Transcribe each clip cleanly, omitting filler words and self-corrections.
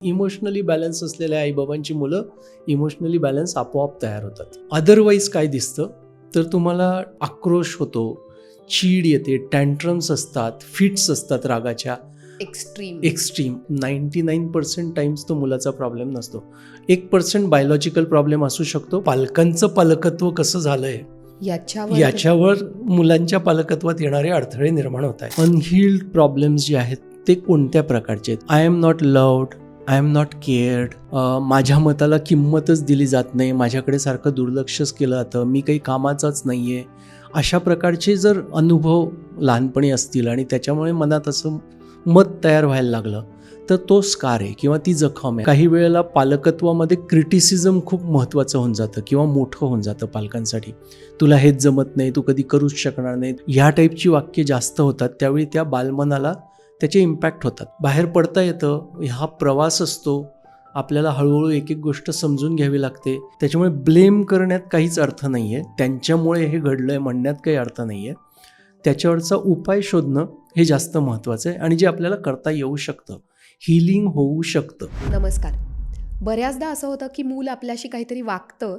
Emotionally balance असलेल्या आईबाबांची मुलं emotionally balance आपोआप तयार होतात. अदरवाईज काय दिसतं तर तुम्हाला आक्रोश होतो, चीड येते, टँट्रम्स असतात, फिट्स असतात रागाच्या एक्स्ट्रीम. 99% टाइम्स तो मुलाचा प्रॉब्लेम नसतो. 1% बायोलॉजिकल प्रॉब्लेम असू शकतो. पालकांचं पालकत्व कसं झालंय याच्यावर मुलांच्या पालकत्वात येणारे अडथळे निर्माण होत आहेत. अनहील्ड प्रॉब्लेम्स जे आहेत ते कोणत्या प्रकारचे आहेत? I am not loved, I am not cared, माझ्या मताला किंमतच दिली जात नाही, माझ्याकडे सारखं दुर्लक्षच केलं जातं, मी काही कामाचाच नाही आहे, अशा प्रकारचे जर अनुभव लहानपणी असतील आणि त्याच्यामुळे मनात असं मत तयार व्हायला लागलं तर तो स्कार आहे किंवा ती जखम आहे. काही वेळेला पालकत्वामध्ये क्रिटिसिझम खूप महत्त्वाचं होऊन जातं किंवा मोठं होऊन जातं पालकांसाठी. तुला हेच जमत नाही, तू कधी करूच शकणार नाही, ह्या टाईपची वाक्य जास्त होतात. त्यावेळी त्या बालमनाला त्याचे इम्पॅक्ट होतात. बाहेर पडता येतं, हा प्रवास असतो, आपल्याला हळूहळू एक एक गोष्ट समजून घ्यावी लागते. त्याच्यामुळे ब्लेम करण्यात काहीच अर्थ नाही आहे, त्यांच्यामुळे हे घडलं आहे म्हणण्यात काही अर्थ नाही आहे. त्याच्यावरचा उपाय शोधणं हे जास्त महत्त्वाचं आहे आणि जे आपल्याला करता येऊ शकतं, हिलिंग होऊ शकतं. नमस्कार. बऱ्याचदा असं होतं की मूल आपल्याशी काहीतरी वागतं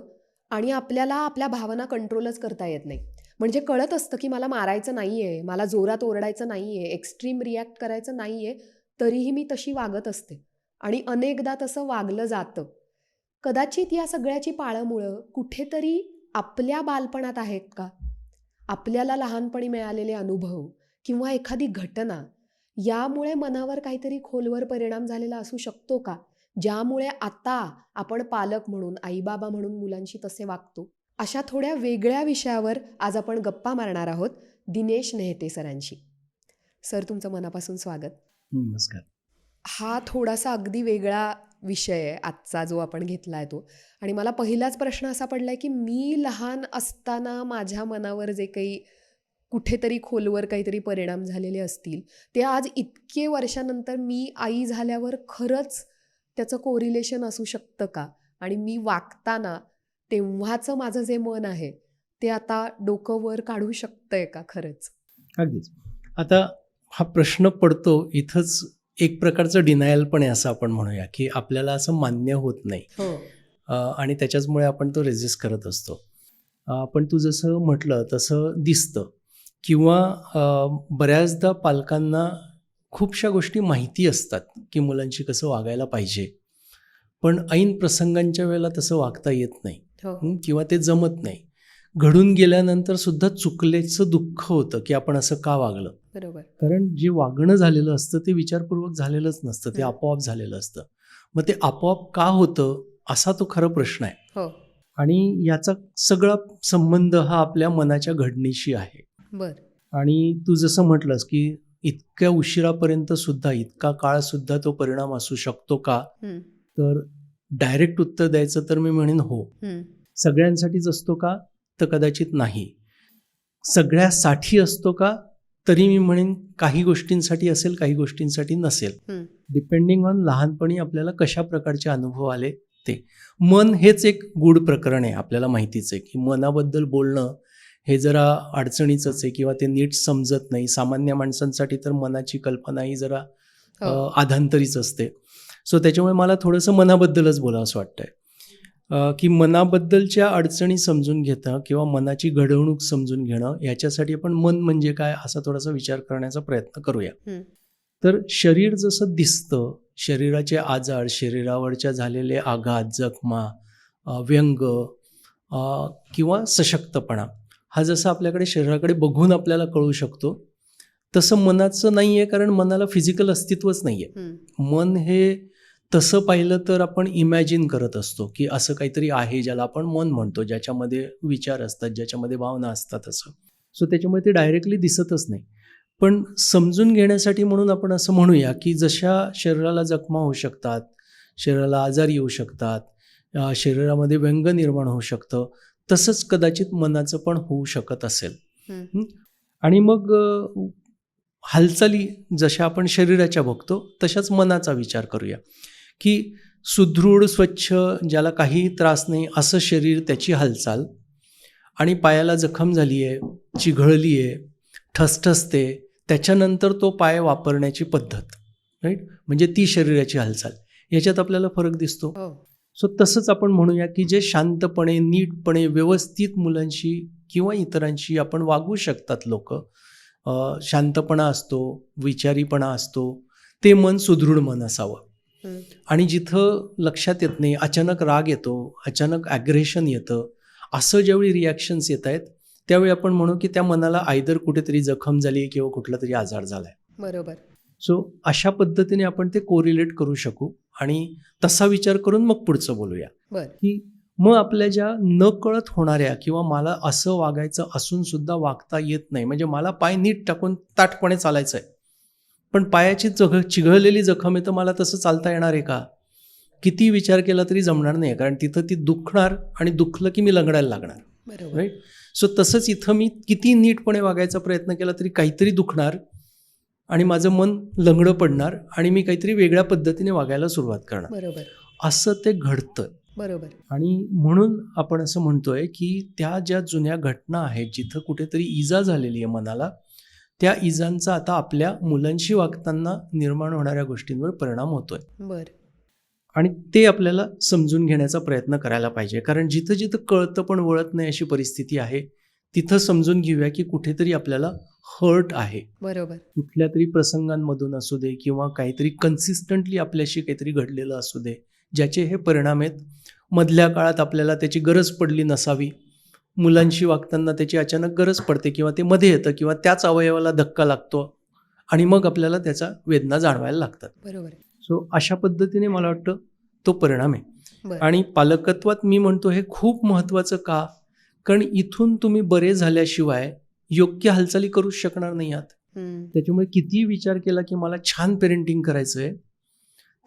आणि आपल्याला आपल्या भावना कंट्रोलच करता येत नाही. म्हणजे कळत असतं की मला मारायचं नाही आहे, मला जोरात ओरडायचं नाही आहे, एक्स्ट्रीम रिॲक्ट करायचं नाही आहे, तरीही मी तशी वागत असते आणि अनेकदा तसं वागलं जातं. कदाचित या सगळ्याची पाळंमुळं कुठेतरी आपल्या बालपणात आहेत का? आपल्याला लहानपणी मिळालेले अनुभव किंवा एखादी घटना यामुळे मनावर काहीतरी खोलवर परिणाम झालेला असू शकतो का, ज्यामुळे आता आपण पालक म्हणून, आईबाबा म्हणून मुलांशी तसे वागतो? अशा थोड्या वेगळ्या विषयावर आज आपण गप्पा मारणार आहोत दिनेश नेहते सरांशी. सर, तुमचं मनापासून स्वागत. नमस्कार. हा थोडासा अगदी वेगळा विषय आहे आजचा जो आपण घेतला आहे तो. आणि मला पहिलाच प्रश्न असा पडलाय की मी लहान असताना माझ्या मनावर जे काही कुठेतरी खोलवर काहीतरी परिणाम झालेले असतील, ते आज इतके वर्षानंतर मी आई झाल्यावर खरंच त्याचं कोरिलेशन असू शकतं का? आणि मी वागताना तेव्हाचं माझं जे मन आहे ते आता डोकं वर काढू शकतंय का खरंच? अगदीच. आता हा प्रश्न पडतो इथंच एक प्रकारचं डिनायल पण आहे असं आपण म्हणूया, की आपल्याला असं मान्य होत नाही. आणि त्याच्याचमुळे आपण तो रेजिस्ट करत असतो. पण तू जसं म्हटलं तसं दिसतं किंवा बऱ्याचदा पालकांना खूपशा गोष्टी माहिती असतात की मुलांशी कसं वागायला पाहिजे, पण ऐन प्रसंगांच्या वेळेला तसं वागता येत नाही किंवा ते जमत नाही. घडून गेल्यानंतर सुद्धा चुकल्याचं दुःख होतं की आपण असं का वागलं. बरोबर. कारण जे वागणं झालेलं असतं ते विचारपूर्वक झालेलंच नसतं, ते आपोआप झालेलं असतं. मग ते आपोआप का होतं असा तो खरा प्रश्न आहे. आणि याचा सगळा संबंध हा आपल्या मनाच्या घडणीशी आहे. आणि तू जसं म्हटलंस की इतक्या उशिरापर्यंत सुद्धा, इतका काळ सुद्धा तो परिणाम असू शकतो का, तर डायरेक्ट उत्तर द्यायचं तर मी म्हणेन हो. सगळ्यांसाठीच असतो का, तर कदाचित नाही. सगळ्यासाठी असतो का, तरी मी म्हणेन काही गोष्टींसाठी असेल, काही गोष्टींसाठी नसेल. डिपेंडिंग ऑन लहानपणी आपल्याला कशा प्रकारचे अनुभव आले ते. मन हेच एक गूढ प्रकरण आहे, आपल्याला माहितीच आहे की मनाबद्दल बोलणं हे जरा अडचणीचंच आहे किंवा ते नीट समजत नाही. सामान्य माणसांसाठी तर मनाची कल्पना ही जरा आधांतरीच असते. सो त्याच्यामुळे मला थोडंसं मनाबद्दलच बोलावं असं वाटतंय की मनाबद्दलच्या अडचणी समजून घेणं किंवा मनाची घडवणूक समजून घेणं, याच्यासाठी आपण मन म्हणजे काय असा थोडासा विचार करण्याचा प्रयत्न करूया. तर शरीर जसं दिसतं, शरीराचे आजार, शरीरावरच्या झालेले आघात, जखमा, व्यंग किंवा सशक्तपणा, हा जसा आपल्याकडे शरीराकडे बघून आपल्याला कळू शकतो तसं मनाचं नाही आहे, कारण मनाला फिजिकल अस्तित्वच नाही आहे. मन हे तसं पाहिलं तर आपण इमॅजिन करत असतो की असं काहीतरी आहे ज्याला आपण मन म्हणतो, ज्याच्यामध्ये विचार असतात, ज्याच्यामध्ये भावना असतात असं. सो त्याच्यामुळे ते डायरेक्टली दिसतच नाही. पण समजून घेण्यासाठी म्हणून आपण असं म्हणूया की जशा शरीराला जखमा होऊ शकतात, शरीराला आजार येऊ शकतात, शरीरामध्ये व्यंग निर्माण होऊ शकतं, तसंच कदाचित मनाचं पण होऊ शकत असेल. आणि मग हालचाली जशा आपण शरीराच्या बघतो तशाच मनाचा विचार करूया की सुदृढ, स्वच्छ, ज्याला काही त्रास नाही असं शरीर, त्याची हालचाल, आणि पायाला जखम झाली आहे, चिघळली आहे, ठसठसते, त्याच्यानंतर तो पाय वापरण्याची पद्धत, राईट, म्हणजे ती शरीराची हालचाल. याच्यात आपल्याला फरक दिसतो. हो. सो तसंच आपण म्हणूया की जे शांतपणे, नीटपणे, व्यवस्थित मुलांशी किंवा इतरांशी आपण वागू शकतात लोक, शांतपणा असतो, विचारीपणा असतो, ते मन सुदृढ मन असावं. आणि जिथं लक्षात येत नाही, अचानक राग येतो, अचानक ॲग्रेशन येतं, असं ज्यावेळी रिॲक्शन्स येत आहेत त्यावेळी आपण म्हणू की त्या मनाला आयदर कुठेतरी जखम झाली किंवा कुठला तरी आजार झालाय. बरोबर. सो अशा पद्धतीने आपण ते कोरिलेट करू शकू आणि तसा विचार करून मग पुढचं बोलूया. की मग आपल्या ज्या न कळत होणाऱ्या किंवा मला असं वागायचं असून सुद्धा वागता येत नाही, म्हणजे मला पाय नीट टाकून ताठपणे चालायचं आहे, पण पायाची चिघळलेली जखम आहे तर मला तसं चालता येणार आहे का? किती विचार केला तरी जमणार नाही, कारण तिथं ती दुखणार आणि दुखलं की मी लंगडायला लागणार. बरोबर. राईट. सो तसंच इथं मी किती नीटपणे वागायचा प्रयत्न केला तरी काहीतरी दुखणार आणि माझं मन लंगडं पडणार आणि मी काहीतरी वेगळ्या पद्धतीने वागायला सुरुवात करणार. बरोबर. असं ते घडतं. बरोबर. आणि म्हणून आपण असं म्हणतोय की त्या ज्या जुन्या घटना आहेत जिथं कुठेतरी इजा झालेली आहे मनाला, त्या इजांचा आता आपल्या मुलांशी वागताना निर्माण होणाऱ्या गोष्टींवर परिणाम होतोय. बरं. आणि ते आपल्याला समजून घेण्याचा प्रयत्न करायला पाहिजे, कारण जिथं जिथं कळतं पण वळत नाही अशी परिस्थिती आहे, तिथं समजून घेऊया की कुठेतरी आपल्याला हर्ट आहे. बरोबर. कुठल्या तरी प्रसंगांमधून असू दे किंवा काहीतरी कन्सिस्टंटली आपल्याशी काहीतरी घडलेलं असू दे, ज्याचे हे परिणाम आहेत. मधल्या काळात आपल्याला त्याची गरज पडली नसावी, मुलांशी वागताना त्याची अचानक गरज पडते किंवा ते मध्ये येतं किंवा त्याच अवयवाला धक्का लागतो आणि मग आपल्याला त्याचा वेदना जाणवायला लागतात. बरोबर. सो अशा पद्धतीने मला वाटतं तो परिणाम आहे. बरं. आणि पालकत्वात मी म्हणतो हे खूप महत्त्वाचं का, कारण इथून तुम्ही बरे झाल्याशिवाय योग्य हालचाली करूच शकणार नाही आहात. त्याच्यामुळे कितीही विचार केला की मला छान पेरेंटिंग करायचं आहे,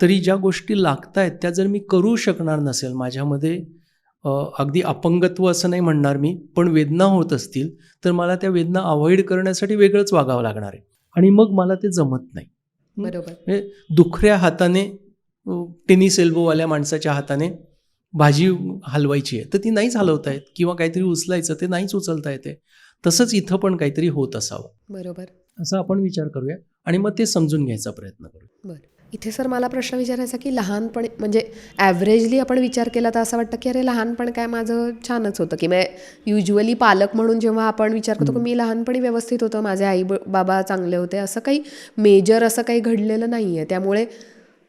तरी ज्या गोष्टी लागत आहेत त्या जर मी करू शकणार नसेल, माझ्यामध्ये अगदी अपंगत्व असं नाही म्हणणार मी, पण वेदना होत असतील तर मला त्या वेदना अवॉइड करण्यासाठी वेगळंच वागावं लागणार आहे आणि मग मला ते जमत नाही. बरोबर. दुखऱ्या हाताने, टेनिस एल्बोवाल्या माणसाच्या हाताने भाजी हलवायची आहे तर ती नाहीच हलवता येत, किंवा काहीतरी उचलायचं ते नाहीच उचलता येते. तसंच इथं पण काहीतरी होत असावं. बरोबर. असं आपण विचार करूया आणि मग ते समजून घ्यायचा प्रयत्न करू. बरं. इथे सर मला प्रश्न विचारायचा की लहानपणी, म्हणजे ॲव्हरेजली आपण विचार केला तर असं वाटतं की अरे लहानपण काय माझं छानच होतं, की युजली पालक म्हणून जेव्हा आपण विचार करतो की मी लहानपणी व्यवस्थित होतं, माझे आई बाबा चांगले होते, असं काही मेजर असं काही घडलेलं नाही आहे. त्यामुळे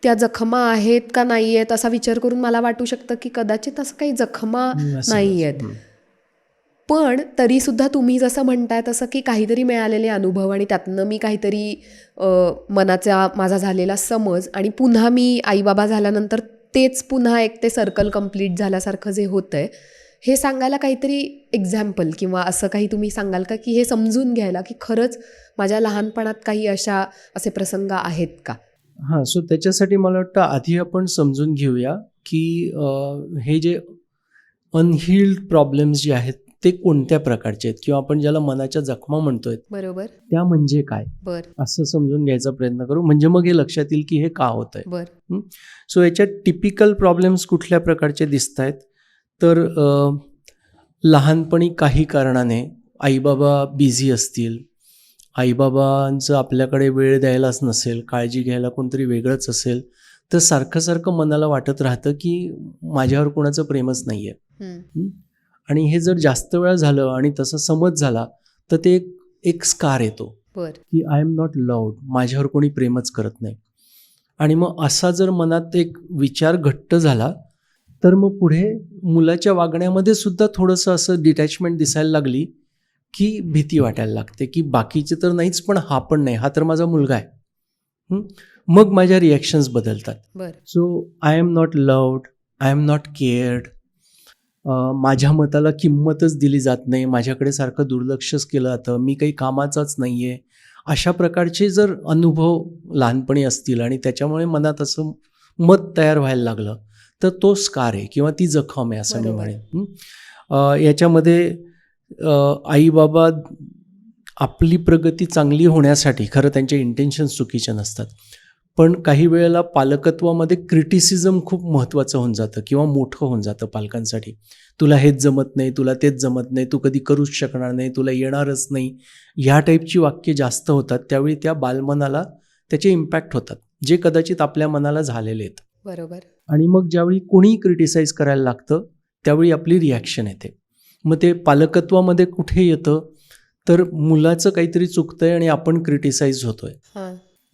त्या जखमा आहेत का नाही आहेत असा विचार करून मला वाटू शकतं की कदाचित असं काही जखमा नाही आहेत. पण तरीसुद्धा तुम्ही जसं म्हणताय तसं की काहीतरी मिळालेले अनुभव आणि त्यातनं मी काहीतरी मनाचा माझा झालेला समज आणि पुन्हा मी आईबाबा झाल्यानंतर तेच पुन्हा एक ते सर्कल कंप्लीट झाल्यासारखं जे होतं आहे, हे सांगायला काहीतरी एक्झाम्पल किंवा असं काही तुम्ही सांगाल का की हे समजून घ्यायला की खरंच माझ्या लहानपणात काही असे प्रसंग आहेत का? हां. सो त्याच्यासाठी मला वाटतं आधी आपण समजून घेऊया की हे जे अनहील्ड प्रॉब्लेम्स जे आहेत ते कोणत्या प्रकारचे आहेत, किंवा आपण ज्याला मनाच्या जखमा म्हणतोय बरोबर त्या म्हणजे काय, असं समजून घ्यायचा प्रयत्न करू, म्हणजे मग हे लक्षात येईल की हे का होत आहे. सो याच्यात टिपिकल प्रॉब्लेम्स कुठल्या प्रकारचे दिसत आहेत तर लहानपणी काही कारणाने आईबाबा बिझी असतील, आईबाबांचं आपल्याकडे वेळ द्यायलाच नसेल, काळजी घ्यायला कोणतरी वेगळंच असेल, तर सारखं सारखं मनाला वाटत राहतं की माझ्यावर कोणाचं प्रेमच नाही आहे. आणि हे जर जास्त वेळा झालं आणि तसा समज झाला तर ते एक स्कार येतो की आय एम नॉट लव्ड, माझ्यावर कोणी प्रेमच करत नाही. आणि मग असा जर मनात एक विचार घट्ट झाला तर मग पुढे मुलाच्या वागण्यामध्ये सुद्धा थोडंसं असं डिटॅचमेंट दिसायला लागली की भीती वाटायला लागते की बाकीचे तर नाहीच पण हा पण नाही, हा तर माझा मुलगा आहे. मग माझ्या रिॲक्शन्स बदलतात. So I am not loved, I am not cared, माझ्या मताला किंमतच दिली जात नाही, माझ्याकडे सारखं दुर्लक्षच केलं जातं, मी काही कामाचाच नाही आहे, अशा प्रकारचे जर अनुभव लहानपणी असतील आणि त्याच्यामुळे मनात असं मत तयार व्हायला लागलं तर तो स्कार आहे किंवा ती जखम आहे असं मी म्हणेन. याच्यामध्ये आई बाबा आपली प्रगती चांगली होण्यासाठी, खरं त्यांचे इंटेन्शन्स चुकीचे नसतात, पण काही वेळेला पालकत्वामध्ये क्रिटिसिझम खूप महत्त्वाचं होऊन जातं किंवा मोठं होऊन जातं पालकांसाठी. तुला हेच जमत नाही, तुला तेच जमत नाही, तू कधी करूच शकणार नाही, तुला येणारच नाही, ह्या टाईपची वाक्य जास्त होतात. त्यावेळी त्या बालमनाला त्याचे इम्पॅक्ट होतात जे कदाचित आपल्या मनाला झालेले आहेत. बरोबर. आणि मग ज्यावेळी कोणीही क्रिटिसाइज करायला लागतं त्यावेळी आपली रिॲक्शन येते. मग ते पालकत्वामध्ये कुठे येतं तर मुलाचं काहीतरी चुकतंय आणि आपण क्रिटिसाइज होतोय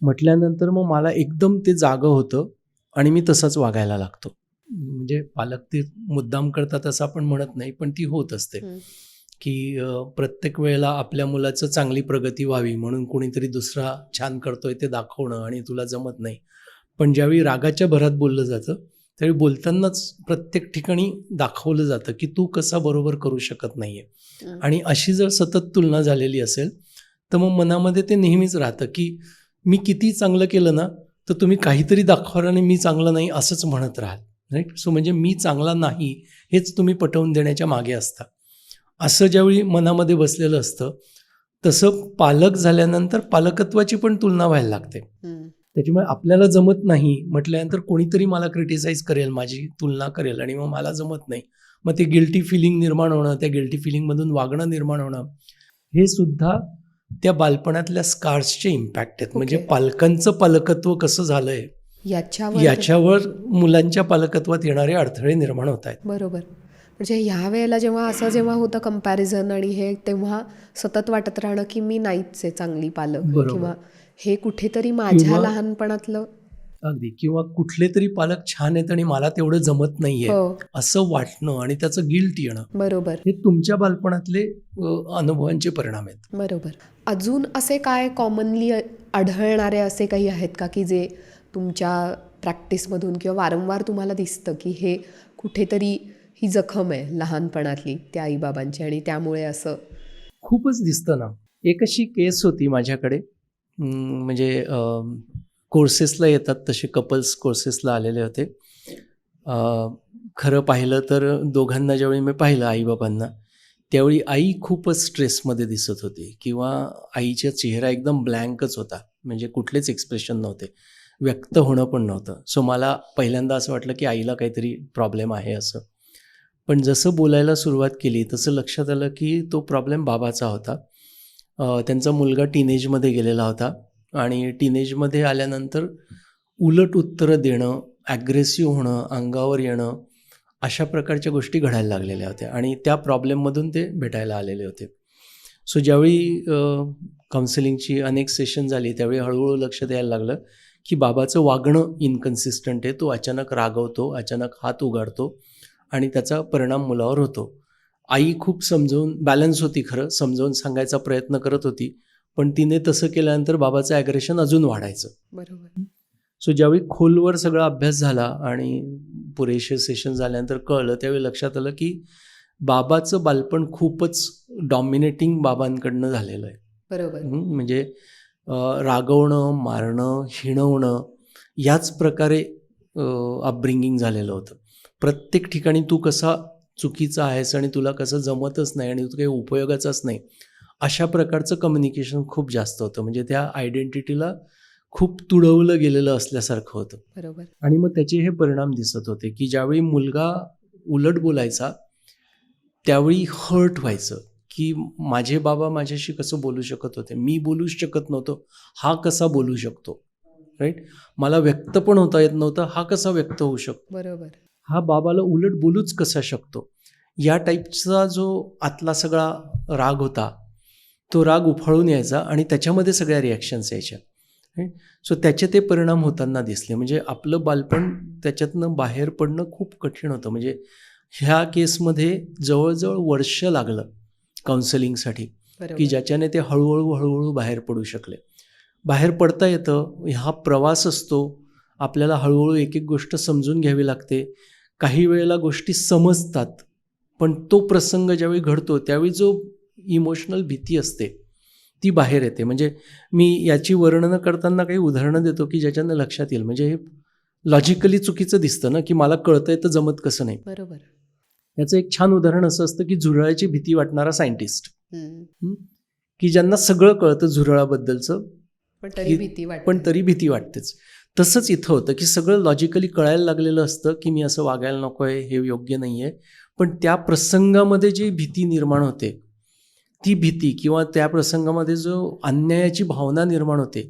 म्हटल्यानंतर मग मला एकदम ते जागं होतं आणि मी तसंच वागायला लागतो. म्हणजे पालक ते मुद्दाम करतात असं आपण म्हणत नाही, पण ती होत असते की प्रत्येक वेळेला आपल्या मुलाचं चांगली प्रगती व्हावी म्हणून कोणीतरी दुसरा छान करतोय ते दाखवणं आणि तुला जमत नाही. पण ज्यावेळी रागाच्या भरात बोललं जातं त्यावेळी बोलतानाच प्रत्येक ठिकाणी दाखवलं जातं की तू कसा बरोबर करू शकत नाहीये. आणि अशी जर सतत तुलना झालेली असेल तर मग मनामध्ये ते नेहमीच राहतं की मी किती चांगलं केलं ना तर तुम्ही काहीतरी दाखवा आणि मी चांगलं नाही असंच म्हणत राहाल. राईट. सो म्हणजे मी चांगला नाही हेच तुम्ही पटवून देण्याच्या मागे असता. असं ज्यावेळी मनामध्ये बसलेलं असतं तसं पालक झाल्यानंतर पालकत्वाची पण तुलना व्हायला लागते. त्याच्यामुळे आपल्याला जमत नाही म्हटल्यानंतर कोणीतरी मला क्रिटिसाइज करेल, माझी तुलना करेल आणि मग मला जमत नाही. मग ते गिल्टी फिलिंग निर्माण होणं, त्या गिल्टी फिलिंगमधून वागणं निर्माण होणं हे सुद्धा त्या बालपणातल्या स्कार्सचे इम्पॅक्ट आहेत. म्हणजे पालकांचं पालकत्व कसं झालंय याच्यावर मुलांच्या पालकत्वात येणारे अडथळे निर्माण होत आहेत. बरोबर. म्हणजे ह्या वेळेला जेव्हा होतं कंपॅरिझन आणि हे तेव्हा सतत वाटत राहणं की मी नाहीच आहे चांगली पालक किंवा हे कुठेतरी माझ्या लहानपणातलं अगदी किंवा कुठले तरी पालक छान आहेत आणि मला तेवढं जमत नाहीये असं वाटणं आणि त्याचं गिल्ट येणं. बरोबर. हे तुमच्या बालपणातले अनुभवांचे परिणाम आहेत. बरोबर. अजून असे काय कॉमनली आढळणारे असे काही आहेत का की जे तुमच्या प्रॅक्टिसमधून किंवा वारंवार तुम्हाला दिसतं की हे कुठेतरी ही जखम आहे लहानपणातली त्या आईबाबांची आणि त्यामुळे असं खूपच दिसतं ना. एक अशी केस होती माझ्याकडे, म्हणजे कोर्सेसला येतात तसे कपल्स कोर्सेसला आलेले होते. खरं पाहिलं तर दोघांना ज्यावेळी मी पाहिलं आईबाबांना त्यावेळी आई खूपच स्ट्रेसमध्ये दिसत होती किंवा आईचा चेहरा एकदम ब्लँकच होता. म्हणजे कुठलेच एक्सप्रेशन नव्हते, व्यक्त होणं पण नव्हतं. सो मला पहिल्यांदा असं वाटलं की आईला काहीतरी प्रॉब्लेम आहे असं. पण जसं बोलायला सुरुवात केली तसं लक्षात आलं की तो प्रॉब्लेम बाबाचा होता. त्यांचा मुलगा टीनेजमध्ये गेलेला होता आणि टीनेजमध्ये आल्यानंतर उलट उत्तरं देणं, ॲग्रेसिव्ह होणं, अंगावर येणं अशा प्रकारच्या गोष्टी घडायला लागलेल्या होत्या आणि त्या प्रॉब्लेममधून ते भेटायला आलेले होते. सो ज्यावेळी काउन्सिलिंगची अनेक सेशन झाली त्यावेळी हळूहळू लक्षात यायला लागलं की बाबाचं वागणं इनकन्सिस्टंट आहे. तो अचानक रागवतो, अचानक हात उगारतो आणि त्याचा परिणाम मुलावर होतो. आई खूप समजावून बॅलन्स होती, खरं समजावून सांगायचा प्रयत्न करत होती, पण तिने तसं केल्यानंतर बाबाचं ॲग्रेशन अजून वाढायचं. बरोबर. सो ज्यावेळी खोलवर सगळा अभ्यास झाला आणि पुरेसे सेशन झाल्यानंतर कळलं त्यावेळी लक्षात आलं की बाबाचं बालपण खूपच डॉमिनेटिंग बाबांकडनं झालेलं आहे. बरोबर. म्हणजे रागवणं, मारणं, हिणवणं याच प्रकारे अपब्रिंगिंग झालेलं होतं. प्रत्येक ठिकाणी तू कसा चुकीचा आहेस आणि तुला कसं जमतच नाही आणि तू काही उपयोगाचाच नाही अशा प्रकारचं कम्युनिकेशन खूप जास्त होतं. म्हणजे त्या आयडेंटिटीला खूप तुडवलं गेलेलं असल्यासारखं होतं. बरोबर. आणि मग त्याचे हे परिणाम दिसत होते की ज्यावेळी मुलगा उलट बोलायचा त्यावेळी हर्ट व्हायचं की माझे बाबा माझ्याशी कसं बोलू शकत होते, मी बोलूच शकत नव्हतो, हा कसा बोलू शकतो. राईट. मला व्यक्त पण होता येत नव्हतं, हा कसा व्यक्त होऊ शकतो. बरोबर. हा बाबाला उलट बोलूच कसा शकतो. या टाईपचा जो आतला सगळा राग होता तो राग उफाळून यायचा आणि त्याच्यामध्ये सगळ्या रिॲक्शन्स यायच्या. सो त्याचे ते परिणाम होताना दिसले. म्हणजे आपलं बालपण त्याच्यातनं बाहेर पडणं खूप कठीण होतं. म्हणजे ह्या केसमध्ये जवळजवळ वर्ष लागलं काउन्सिलिंगसाठी की ज्याच्याने ते हळूहळू बाहेर पडू शकले. बाहेर पडता येतं, हा प्रवास असतो, आपल्याला हळूहळू एक एक गोष्ट समजून घ्यावी लागते. काही वेळेला गोष्टी समजतात पण तो प्रसंग ज्यावेळी घडतो त्यावेळी जो इमोशनल भीती असते ती बाहेर येते. म्हणजे मी याची वर्णनं करताना काही उदाहरणं देतो की ज्याच्यानं लक्षात येईल. म्हणजे हे लॉजिकली चुकीचं दिसतं ना की मला कळतंय तर जमत कसं नाही. बरोबर. याचं एक छान उदाहरण असं असतं की झुरळाची भीती वाटणारा सायंटिस्ट की ज्यांना सगळं कळतं झुरळाबद्दलचं पण तरी भीती वाटतेच. तसंच इथं होतं की सगळं लॉजिकली कळायला लागलेलं असतं की मी असं वागायला नको आहे, हे योग्य नाही आहे, पण त्या प्रसंगामध्ये जी भीती निर्माण होते ती भीती किंवा त्या प्रसंगामध्ये जो अन्यायाची भावना निर्माण होते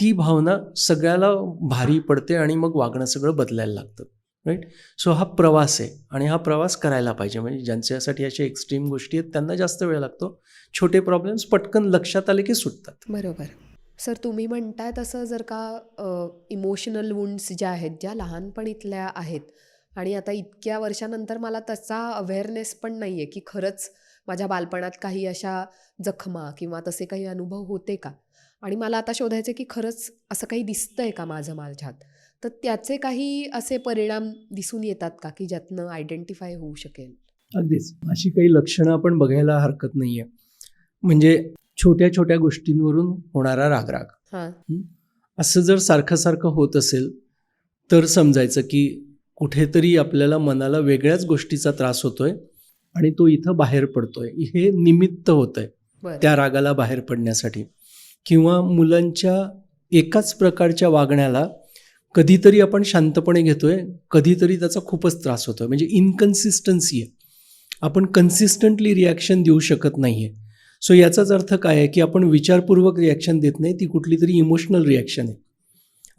ती भावना सगळ्याला भारी पडते आणि मग वागणं सगळं बदलायला लागतं. राईट. सो हा प्रवास आहे आणि हा प्रवास करायला पाहिजे. म्हणजे ज्यांच्यासाठी अशा एक्स्ट्रीम गोष्टी आहेत त्यांना जास्त वेळ लागतो. छोटे प्रॉब्लेम्स पटकन लक्षात आले की सुटतात. बरोबर. सर, तुम्ही म्हणताय तसं जर का इमोशनल वुंड्स ज्या आहेत, ज्या लहानपणीतल्या आहेत आणि आता इतक्या वर्षानंतर मला त्याचा अवेअरनेस पण नाही आहे की खरंच माझ्या बालपणात काही अशा जखमा किंवा तसे काही अनुभव होते का, आणि मला आता शोधायचं की खरंच असं काही दिसतंय का माझ्यात, तर त्याचे काही असे परिणाम दिसून येतात का की ज्यातनं आयडेंटिफाय होऊ शकेल? अगदीच अशी काही लक्षणं आपण बघायला हरकत नाहीये. म्हणजे छोट्या छोट्या गोष्टींवरून होणारा रागराग, असं जर सारखं सारखं होत असेल तर समजायचं की कुठेतरी आपल्याला मनाला वेगळ्याच गोष्टीचा त्रास होतोय आणि तो इथं बाहेर पडतोय. हे निमित्त होतंय त्या रागाला बाहेर पडण्यासाठी. किंवा मुलांच्या एकाच प्रकारच्या वागण्याला कधीतरी आपण शांतपणे घेतोय, कधीतरी त्याचा खूपच त्रास होतोय. म्हणजे इनकन्सिस्टन्सी आहे. आपण कन्सिस्टंटली रिॲक्शन देऊ शकत नाही आहे. सो याचाच अर्थ काय आहे की आपण विचारपूर्वक रिॲक्शन देत नाही, ती कुठली तरी इमोशनल रिॲक्शन आहे.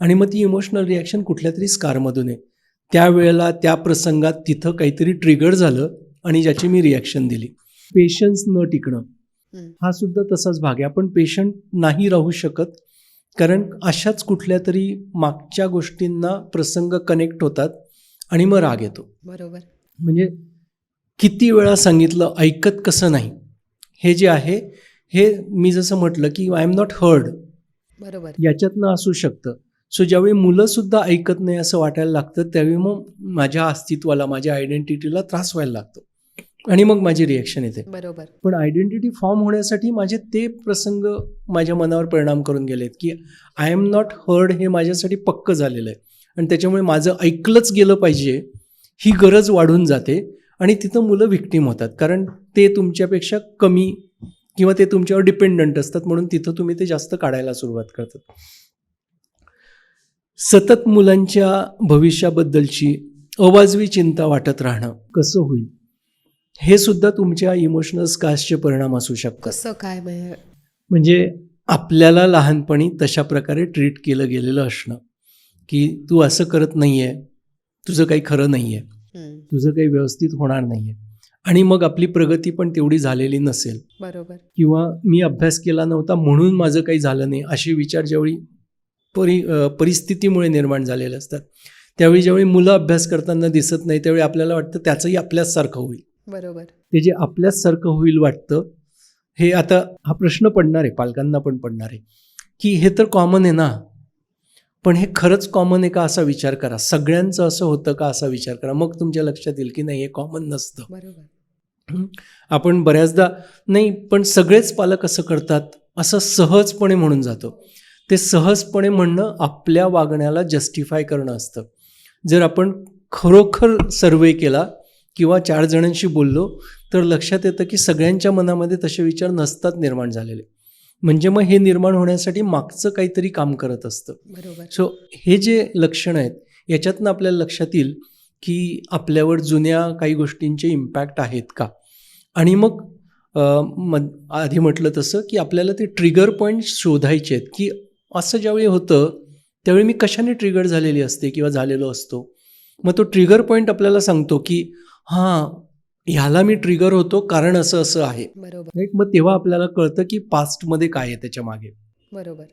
आणि मग ती इमोशनल रिॲक्शन कुठल्या तरी स्कारमधून आहे. त्यावेळेला त्या प्रसंगात तिथं काहीतरी ट्रिगर झालं आणि ज्याची मी रिॲक्शन दिली. पेशन्स न टिकणं हा सुद्धा तसाच भाग आहे. आपण पेशंट नाही राहू शकत कारण अशाच कुठल्या तरी मागच्या गोष्टींना प्रसंग कनेक्ट होतात आणि मग राग येतो. बरोबर. म्हणजे किती वेळा सांगितलं ऐकत कसं नाही, हे जे आहे हे मी जसं म्हटलं की आय एम नॉट हर्ड, बरोबर, याच्यातनं असू शकतं. सो ज्यावेळी मुलंसुद्धा ऐकत नाही असं वाटायला लागतं त्यावेळी मग माझ्या अस्तित्वाला, माझ्या आयडेंटिटीला त्रास व्हायला लागतो आणि मग माझी रिॲक्शन येते. बरोबर. पण आयडेंटिटी फॉर्म होण्यासाठी माझे ते प्रसंग माझ्या मनावर परिणाम करून गेलेत की आय एम नॉट हर्ड हे माझ्यासाठी पक्क झालेलं आहे आणि त्याच्यामुळे माझं ऐकलंच गेलं पाहिजे ही गरज वाढून जाते आणि तिथं मुलं व्हिक्टीम होतात कारण ते तुमच्यापेक्षा कमी किंवा ते तुमच्यावर डिपेंडंट असतात म्हणून तिथं तुम्ही ते जास्त काढायला सुरुवात करतात. सतत मुलांच्या भविष्याबद्दलची अवाजवी चिंता वाटत राहणं कसं होईल, हे सुद्धा तुमच्या इमोशनल स्कार्सचे परिणाम असू शकतात. कसं काय? म्हणजे आपल्याला लहानपणी तशा प्रकारे ट्रीट केलं गेलेलं असणं की तू असं करत नाहीये, तुझं काही खरं नाहीये, तुझं काही व्यवस्थित होणार नाहीये आणि मग आपली प्रगती पण तेवढी झालेली नसेल. बरोबर. किंवा मी अभ्यास केला नव्हता म्हणून माझं काही झालं नाही, असे विचार ज्यावेळी परिस्थितीमुळे निर्माण झालेले असतात त्यावेळी ज्यावेळी मुलं अभ्यास करताना दिसत नाही त्यावेळी आपल्याला वाटतं त्याचंही आपल्याचसारखं होईल. बरोबर. ते जे आपल्याचसारखं होईल वाटतं, हे आता हा प्रश्न पडणार आहे, पालकांना पण पडणार आहे की हे तर कॉमन आहे ना, पण हे खरंच कॉमन आहे का असा विचार करा. सगळ्यांचं असं होतं का असा विचार करा. मग तुमच्या लक्षात येईल की नाही हे कॉमन नसतं. बरोबर. आपण बऱ्याचदा नाही पण सगळेच पालक असं करतात असं सहजपणे म्हणून जातो. ते सहजपणे म्हणणं आपल्या वागण्याला जस्टिफाय करणं असतं. जर आपण खरोखर सर्वे केला किंवा 4 जणांशी बोललो तर लक्षात येतं की सगळ्यांच्या मनामध्ये तसे विचार नसतात निर्माण झालेले. म्हणजे मग हे निर्माण होण्यासाठी मागचं काहीतरी काम करत असतं. बरोबर. सो हे जे लक्षणं आहेत याच्यातनं आपल्याला लक्षात येईल की आपल्यावर जुन्या काही गोष्टींचे इम्पॅक्ट आहेत का. आणि मग आधी म्हटलं तसं की आपल्याला ते ट्रिगर पॉईंट शोधायचे आहेत की असं ज्यावेळी होतं त्यावेळी मी कशाने ट्रिगर झालेली असते किंवा झालेलो असतो. मग तो ट्रिगर पॉईंट आपल्याला सांगतो की हां ह्याला मी ट्रिगर होतो कारण असं असं आहे. बरोबर. मग तेव्हा आपल्याला कळतं की पास्टमध्ये काय आहे त्याच्या मागे. बरोबर.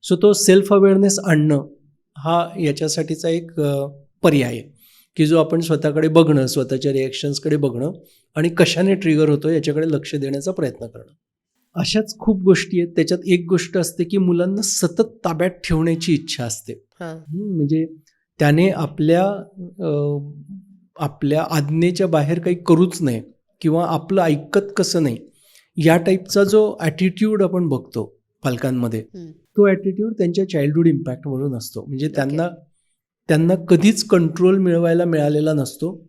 सो तो सेल्फ अवेअरनेस आणणं हा याच्यासाठीचा एक पर्याय आहे की जो आपण स्वतःकडे बघणं, स्वतःच्या रिॲक्शन्सकडे बघणं आणि कशाने ट्रिगर होतो याच्याकडे लक्ष देण्याचा प्रयत्न करणं. अशाच खूप गोष्टी आहेत. त्याच्यात एक गोष्ट असते की मुलांना सतत ताब्यात ठेवण्याची इच्छा असते. म्हणजे त्याने आपल्या आज्ञेच्या बाहेर काही करूच नये किंवा आपलं ऐकत कसं नाही या टाईपचा जो ॲटिट्यूड आपण बघतो पालकांमध्ये, तो ॲटिट्यूड त्यांच्या चाइल्डहूड इम्पॅक्टवरून असतो. म्हणजे त्यांना कधीच कंट्रोल मिळवायला मिळालेला नसतो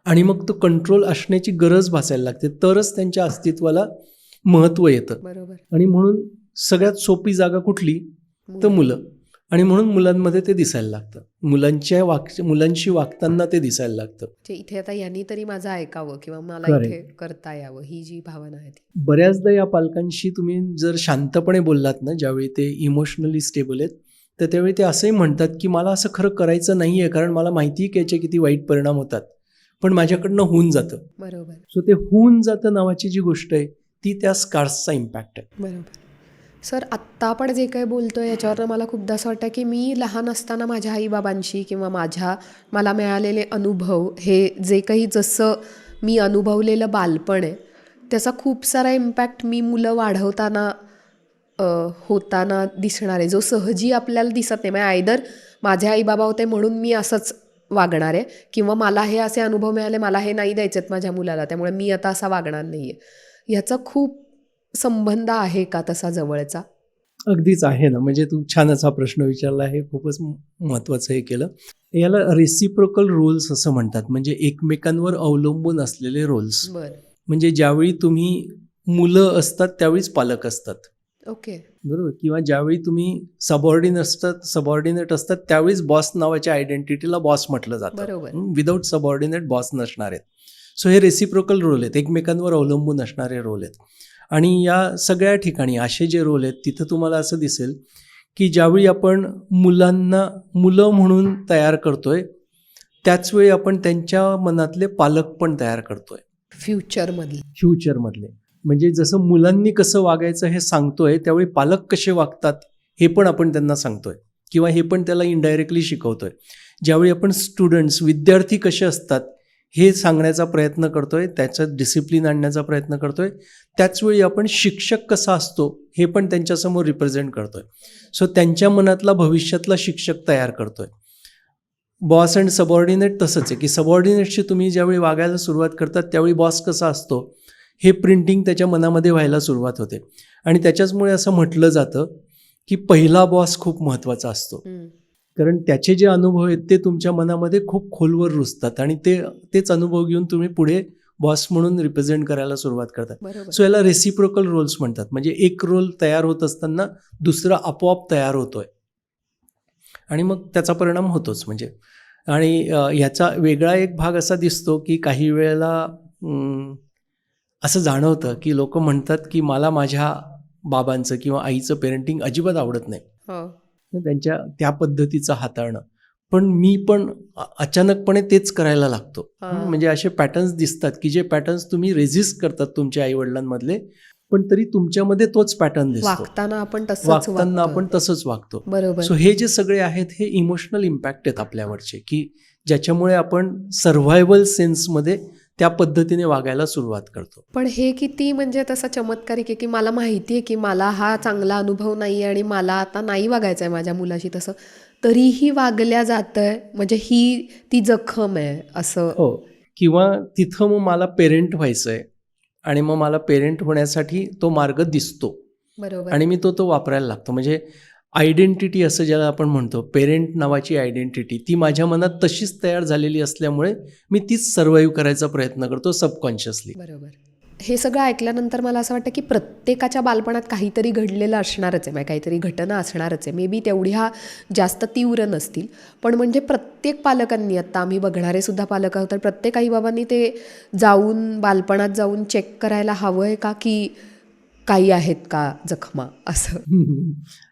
आणि मग तो कंट्रोल असण्याची गरज भासायला लागते तरच त्यांच्या अस्तित्वाला महत्त्व येतं. बरोबर. आणि म्हणून सगळ्यात सोपी जागा कुठली तर मुलं. आणि म्हणून मुलांमध्ये ते दिसायला लागतं, मुलांशी वागताना ते दिसायला लागतं. इथे आता यांनी तरी माझं ऐकावं किंवा मला Correct. इथे करता यावं, ही जी भावना आहे ती. बऱ्याचदा या पालकांशी तुम्ही जर शांतपणे बोललात ना, ज्यावेळी ते इमोशनली स्टेबल आहेत, तर त्यावेळी ते असंही म्हणतात की मला असं खरं करायचं नाही आहे, कारण मला माहिती आहे की याचे किती वाईट परिणाम होतात, पण माझ्याकडनं होऊन जातं. बरोबर. सो ते होऊन जातं नावाची जी गोष्ट आहे ती त्या स्कार्सचा इम्पॅक्ट आहे. बरोबर. सर, आत्ता आपण जे काही बोलतोय याच्यावरनं मला खूपदा असं वाटतं की मी लहान असताना माझ्या आईबाबांशी किंवा मला मिळालेले अनुभव, हे जे काही जसं मी अनुभवलेलं बालपण आहे त्याचा खूप सारा इम्पॅक्ट मी मुलं वाढवताना होताना दिसणार आहे, जो सहजी आपल्याला दिसत नाही. म्हणजे आयदर माझे आईबाबा होते म्हणून मी असंच वागणार आहे, किंवा मला हे असे अनुभव मिळाले, मला हे नाही द्यायचेत माझ्या मुलाला, त्यामुळे मी आता असा वागणार नाही आहे. ह्याचा खूप संबंध आहे का तसा जवळचा? अगदीच आहे ना. म्हणजे तू छानच हा प्रश्न विचारला आहे, खूपच महत्त्वाचं हे केलं. याला रेसिप्रोकल रोल्स असं म्हणतात, म्हणजे एकमेकांवर अवलंबून असलेले रोल्स. बरं. म्हणजे ज्यावेळी तुम्ही मुलं असतात त्यावेळीच पालक असतात, ओके. बरोबर, किंवा ज्यावेळी तुम्ही सबऑर्डिनेट असतात त्यावेळीच बॉस नावाच्या आयडेंटिटीला बॉस म्हटलं जातं. बरोबर. विदाऊट सबऑर्डिनेट बॉस नसणार आहेत. सो हे रेसिप्रोकल रोल आहेत, एकमेकांवर अवलंबून असणारे रोल आहेत. आणि या सगळ्या ठिकाणी असे जे रोल आहेत तिथं तुम्हाला असं दिसेल की ज्यावेळी आपण मुलांना मुलं म्हणून तयार करतोय, त्याचवेळी आपण त्यांच्या मनातले पालक पण तयार करतोय फ्युचरमधले. म्हणजे जसं मुलांनी कसं वागायचं हे सांगतोय, त्यावेळी पालक कसे वागतात हे पण आपण त्यांना सांगतोय, किंवा हे पण त्याला इनडायरेक्टली शिकवतोय. ज्यावेळी आपण विद्यार्थी कसे असतात हे सांगण्याचा प्रयत्न करतोय, त्याचं डिसिप्लिन आणण्याचा प्रयत्न करतोय, त्याचवेळी आपण शिक्षक कसा असतो हे पण त्यांच्यासमोर रिप्रेझेंट करतोय. सो त्यांच्या मनातला भविष्यातला शिक्षक तयार करतोय. बॉस अँड सबऑर्डिनेट तसंच आहे की सबऑर्डिनेटशी तुम्ही ज्यावेळी वागायला सुरुवात करतात त्यावेळी बॉस कसा असतो हे प्रिंटिंग त्याच्या मनामध्ये व्हायला सुरुवात होते. आणि त्याच्याचमुळे असं म्हटलं जातं की पहिला बॉस खूप महत्त्वाचा असतो, कारण त्याचे जे अनुभव आहेत ते तुमच्या मनामध्ये खूप खोलवर रुजतात आणि तेच अनुभव घेऊन तुम्ही पुढे बॉस म्हणून रिप्रेझेंट करायला सुरुवात करतात. सो याला रेसिप्रोकल रोल्स म्हणतात. म्हणजे एक रोल तयार होत असताना दुसरा आपोआप तयार होतोय आणि मग त्याचा परिणाम होतोच. म्हणजे आणि ह्याचा वेगळा एक भाग असा दिसतो की काही वेळेला असं जाणवतं की लोक म्हणतात की मला माझ्या बाबांचं किंवा आईचं पेरेंटिंग अजिबात आवडत नाही, त्यांच्या त्या पद्धतीचं हाताळणं, पण मी पण अचानकपणे तेच करायला लागतो. म्हणजे असे पॅटर्न्स दिसतात की जे पॅटर्न्स तुम्ही रेझिस्ट करतात तुमच्या आईवडिलांमधले, पण तरी तुमच्यामध्ये तोच पॅटर्न दिसतो. वागताना आपण तसंच वागतो. बरोबर. सो हे जे सगळे आहेत हे इमोशनल इम्पॅक्ट आहेत आपल्यावरचे, की ज्याच्यामुळे आपण सर्व्हायवल सेन्समध्ये त्या पद्धतीने वागायला सुरुवात करतो. पण हे किती म्हणजे तसा चमत्कारिक आहे की मला माहिती आहे की मला हा चांगला अनुभव नाही आहे आणि मला आता नाही वागायचं आहे माझ्या मुलाशी तसं, तरीही वागल्या जातंय. म्हणजे ती जखम आहे असं. हो, किंवा तिथं मग मला पेरेंट व्हायचं आहे आणि मग मला पेरेंट होण्यासाठी तो मार्ग दिसतो. बरोबर. आणि मी तो वापरायला लागतो. म्हणजे आयडेंटिटी असं ज्याला आपण म्हणतो, पेरेंट नावाची आयडेंटिटी, ती माझ्या मनात तशीच तयार झालेली असल्यामुळे मी तीच सर्व्हाइव्ह करायचा प्रयत्न करतो सबकॉन्शियसली. बरोबर. हे सगळं ऐकल्यानंतर मला असं वाटतं की प्रत्येकाच्या बालपणात काहीतरी घडलेलं असणारच आहे, म्हणजे काहीतरी घटना असणारच आहे. मे बी तेवढ्या जास्त तीव्र नसतील, पण म्हणजे प्रत्येक पालकांनी, आत्ता आम्ही बघणारे सुद्धा पालक आहोत, तर प्रत्येक आईबाबांनी ते बालपणात जाऊन चेक करायला हवं आहे का, की काही आहेत का जखमा असं?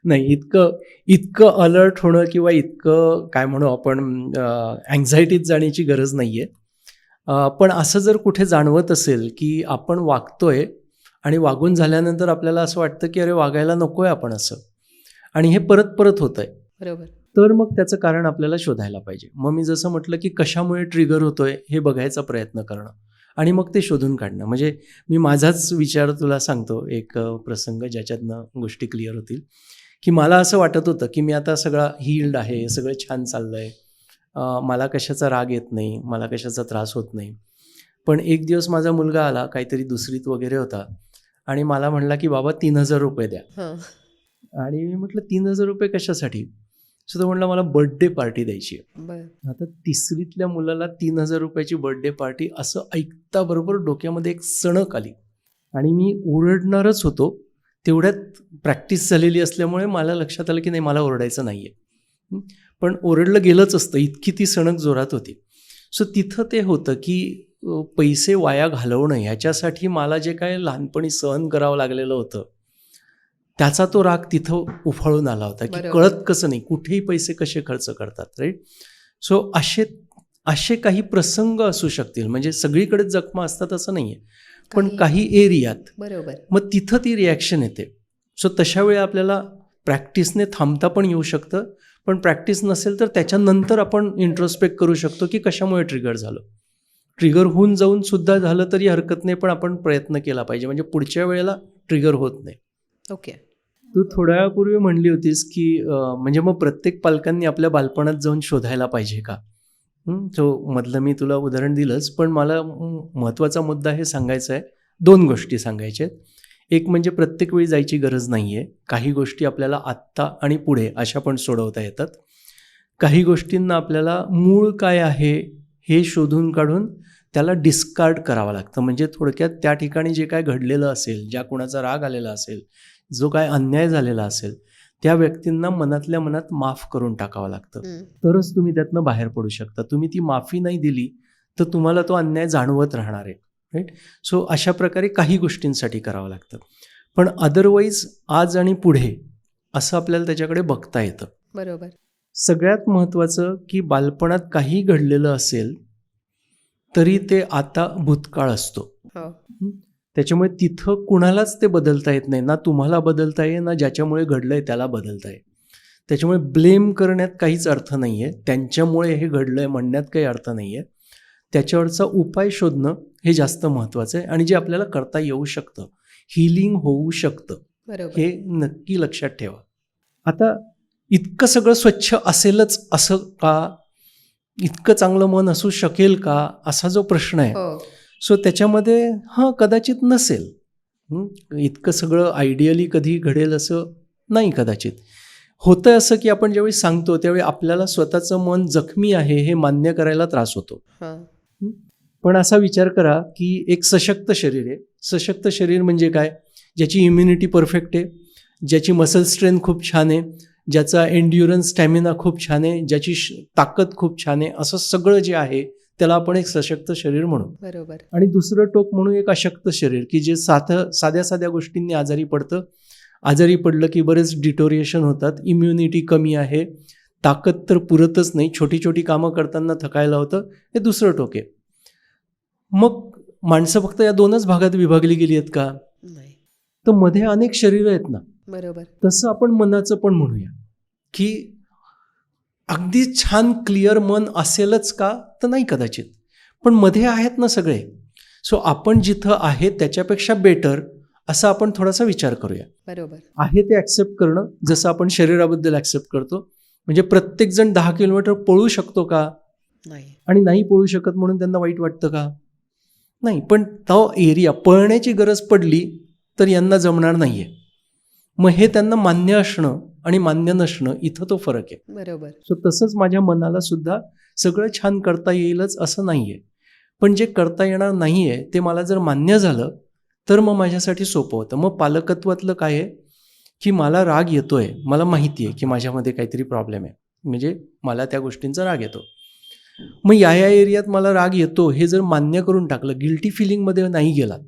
नाही, इतकं अलर्ट होणं किंवा इतकं काय म्हणू आपण अँझायटीत जाण्याची गरज नाही आहे. पण असं जर कुठे जाणवत असेल की आपण वागतोय आणि वागून झाल्यानंतर आपल्याला असं वाटतं की अरे वागायला नको आहे आपण असं, आणि हे परत परत होत आहे, बरोबर, तर मग त्याचं कारण आपल्याला शोधायला पाहिजे. मग मी जसं म्हटलं की कशामुळे ट्रिगर होतोय हे बघायचा प्रयत्न करणं आणि मग ते शोधून काढणं. म्हणजे मी माझाच विचार तुला सांगतो, एक प्रसंग ज्याच्यातनं गोष्टी क्लिअर होतील. की मला असं वाटत होतं की मी आता सगळा हील्ड आहे, सगळं छान चाललं आहे, मला कशाचा राग येत नाही, मला कशाचा त्रास होत नाही. पण एक दिवस माझा मुलगा आला, काहीतरी दुसरीत वगैरे होता, आणि मला म्हणला की बाबा 3,000 रुपये द्या. आणि मी म्हटलं 3,000 रुपये कशासाठी? सो तो म्हणला मला बर्थडे पार्टी द्यायची आहे. आता तिसरीतल्या मुलाला 3,000 रुपयाची बर्थडे पार्टी, असं ऐकता बरोबर डोक्यामध्ये एक सणक आली आणि मी ओरडणारच होतो. तेवढ्यात प्रॅक्टिस झालेली असल्यामुळे मला लक्षात आलं की नाही, मला ओरडायचं नाही आहे. पण ओरडलं गेलंच असतं, इतकी ती सणक जोरात होती. सो तिथं ते होतं की पैसे वाया घालवणं ह्याच्यासाठी मला जे काय लहानपणी सहन करावं लागलेलं होतं, त्याचा तो राग तिथं उफाळून आला होता की कळत कसं नाही, कुठेही पैसे कसे खर्च करतात, राईट. सो असे काही प्रसंग असू शकतील, म्हणजे सगळीकडे जखमा असतात असं नाही आहे, पण काही एरियात बरोबर मग तिथं ती रिॲक्शन येते. सो तशा वेळी आपल्याला प्रॅक्टिसने थांबता पण येऊ शकतं, पण प्रॅक्टिस नसेल तर त्याच्यानंतर आपण इंट्रोस्पेक्ट करू शकतो की कशामुळे ट्रिगर झालं. ट्रिगर होऊन जाऊन सुद्धा झालं तरी हरकत नाही, पण आपण प्रयत्न केला पाहिजे, म्हणजे पुढच्या वेळेला ट्रिगर होत नाही. ओके. तू थोड्या वेळापूर्वी म्हणली होतीस की म्हणजे मग प्रत्येक पालकांनी आपल्या बालपणात जाऊन शोधायला पाहिजे का? तो मधलं मी तुला उदाहरण दिलंच, पण मला महत्त्वाचा मुद्दा हे सांगायचा आहे. 2 गोष्टी सांगायच्या आहेत. एक म्हणजे प्रत्येक वेळी जायची गरज नाही आहे. काही गोष्टी आपल्याला आत्ता आणि पुढे अशा पण सोडवता येतात. काही गोष्टींना आपल्याला मूळ काय आहे हे शोधून काढून त्याला डिस्कार्ड करावं लागतं. म्हणजे थोडक्यात त्या ठिकाणी जे काय घडलेलं असेल, ज्या कोणाचा राग आलेला असेल, जो काय अन्याय झालेला असेल, त्या व्यक्तींना मनातल्या मनात माफ करून टाकावं लागतं. तरच तुम्ही त्यातनं बाहेर पडू शकता. तुम्ही ती माफी नाही दिली तर तुम्हाला तो अन्याय जाणवत राहणार आहे, राईट. सो अशा प्रकारे काही गोष्टींसाठी करावं लागतं. पण अदरवाईज आज आणि पुढे असं आपल्याला त्याच्याकडे बघता येतं. बरोबर. सगळ्यात महत्त्वाचं की बालपणात काही घडलेलं असेल तरी ते आता भूतकाळ असतो. त्याच्यामुळे तिथं कुणालाच ते बदलता येत नाही. ना तुम्हाला बदलता येईल, ना ज्याच्यामुळे घडलंय त्याला बदलता येईल. त्याच्यामुळे ब्लेम करण्यात काहीच अर्थ नाही आहे. त्यांच्यामुळे हे घडलंय म्हणण्यात काही अर्थ नाही आहे. त्याच्यावरचा उपाय शोधणं हे जास्त महत्त्वाचं आहे, आणि जे आपल्याला करता येऊ शकतं, हिलिंग होऊ शकतं, हे नक्की लक्षात ठेवा. आता इतकं सगळं स्वच्छ असेलच असं का, इतकं चांगलं मन असू शकेल का, असा जो प्रश्न आहे, सो त्याच्यामध्ये कदाचित नसेल. इतकं सगळं आयडियली कधी घडेल असं नाही कदाचित. होतं असं की आपण ज्यावेळी सांगतो त्यावेळी आपल्याला स्वतःचं मन जखमी आहे हे मान्य करायला त्रास होतो. पण असा विचार करा की एक सशक्त शरीर आहे. सशक्त शरीर म्हणजे काय? ज्याची इम्युनिटी परफेक्ट आहे, ज्याची मसल स्ट्रेंथ खूप छान आहे, ज्याचा एन्ड्युरन्स स्टॅमिना खूप छान आहे, ज्याची ताकद खूप छान आहे, असं सगळं जे आहे त्याला आपण एक सशक्त शरीर म्हणू. बरोबर. आणि दुसरं टोक म्हणून एक अशक्त शरीर की जे साध्या साध्या गोष्टींनी आजारी पडतं. आजारी पडलं की बरेच डिटोरिएशन होतात. इम्युनिटी कमी आहे, ताकद तर पुरतच नाही, छोटी छोटी कामं करताना थकायला होतं. हे दुसरं टोक आहे. मग माणसं फक्त या 2च भागात विभागली गेली आहेत का? नाही. तर मध्ये अनेक शरीरं आहेत ना. बरोबर. तसं आपण मनाचं पण म्हणूया की अगदी छान क्लिअर मन असेलच का? तर नाही कदाचित, पण मध्ये आहेत ना सगळे. सो आपण जिथं आहे त्याच्यापेक्षा बेटर असं आपण थोडासा विचार करूया. बरोबर. आहे ते ॲक्सेप्ट करणं, जसं आपण शरीराबद्दल ॲक्सेप्ट करतो. म्हणजे प्रत्येकजण 10 किलोमीटर पळू शकतो का? नाही. आणि नाही पळू शकत म्हणून त्यांना वाईट वाटतं का? नाही. पण तो एरिया पळण्याची गरज पडली तर यांना जमणार नाही आहे. मग हे त्यांना मान्य असणं आणि मान्य नसणं, इथं तो फरक आहे. बरोबर. सो तसंच माझ्या मनाला सुद्धा सगळं छान करता येईलच असं नाही आहे. पण जे करता येणार नाही आहे ते मला जर मान्य झालं तर मग माझ्यासाठी सोपं होतं. मग पालकत्वातलं काय आहे की मला राग येतोय, मला माहिती आहे की माझ्यामध्ये काहीतरी प्रॉब्लेम आहे, म्हणजे मला त्या गोष्टींचा राग येतो. मग या एरियात मला राग येतो हे जर मान्य करून टाकलं, गिल्टी फिलिंगमध्ये नाही गेलात,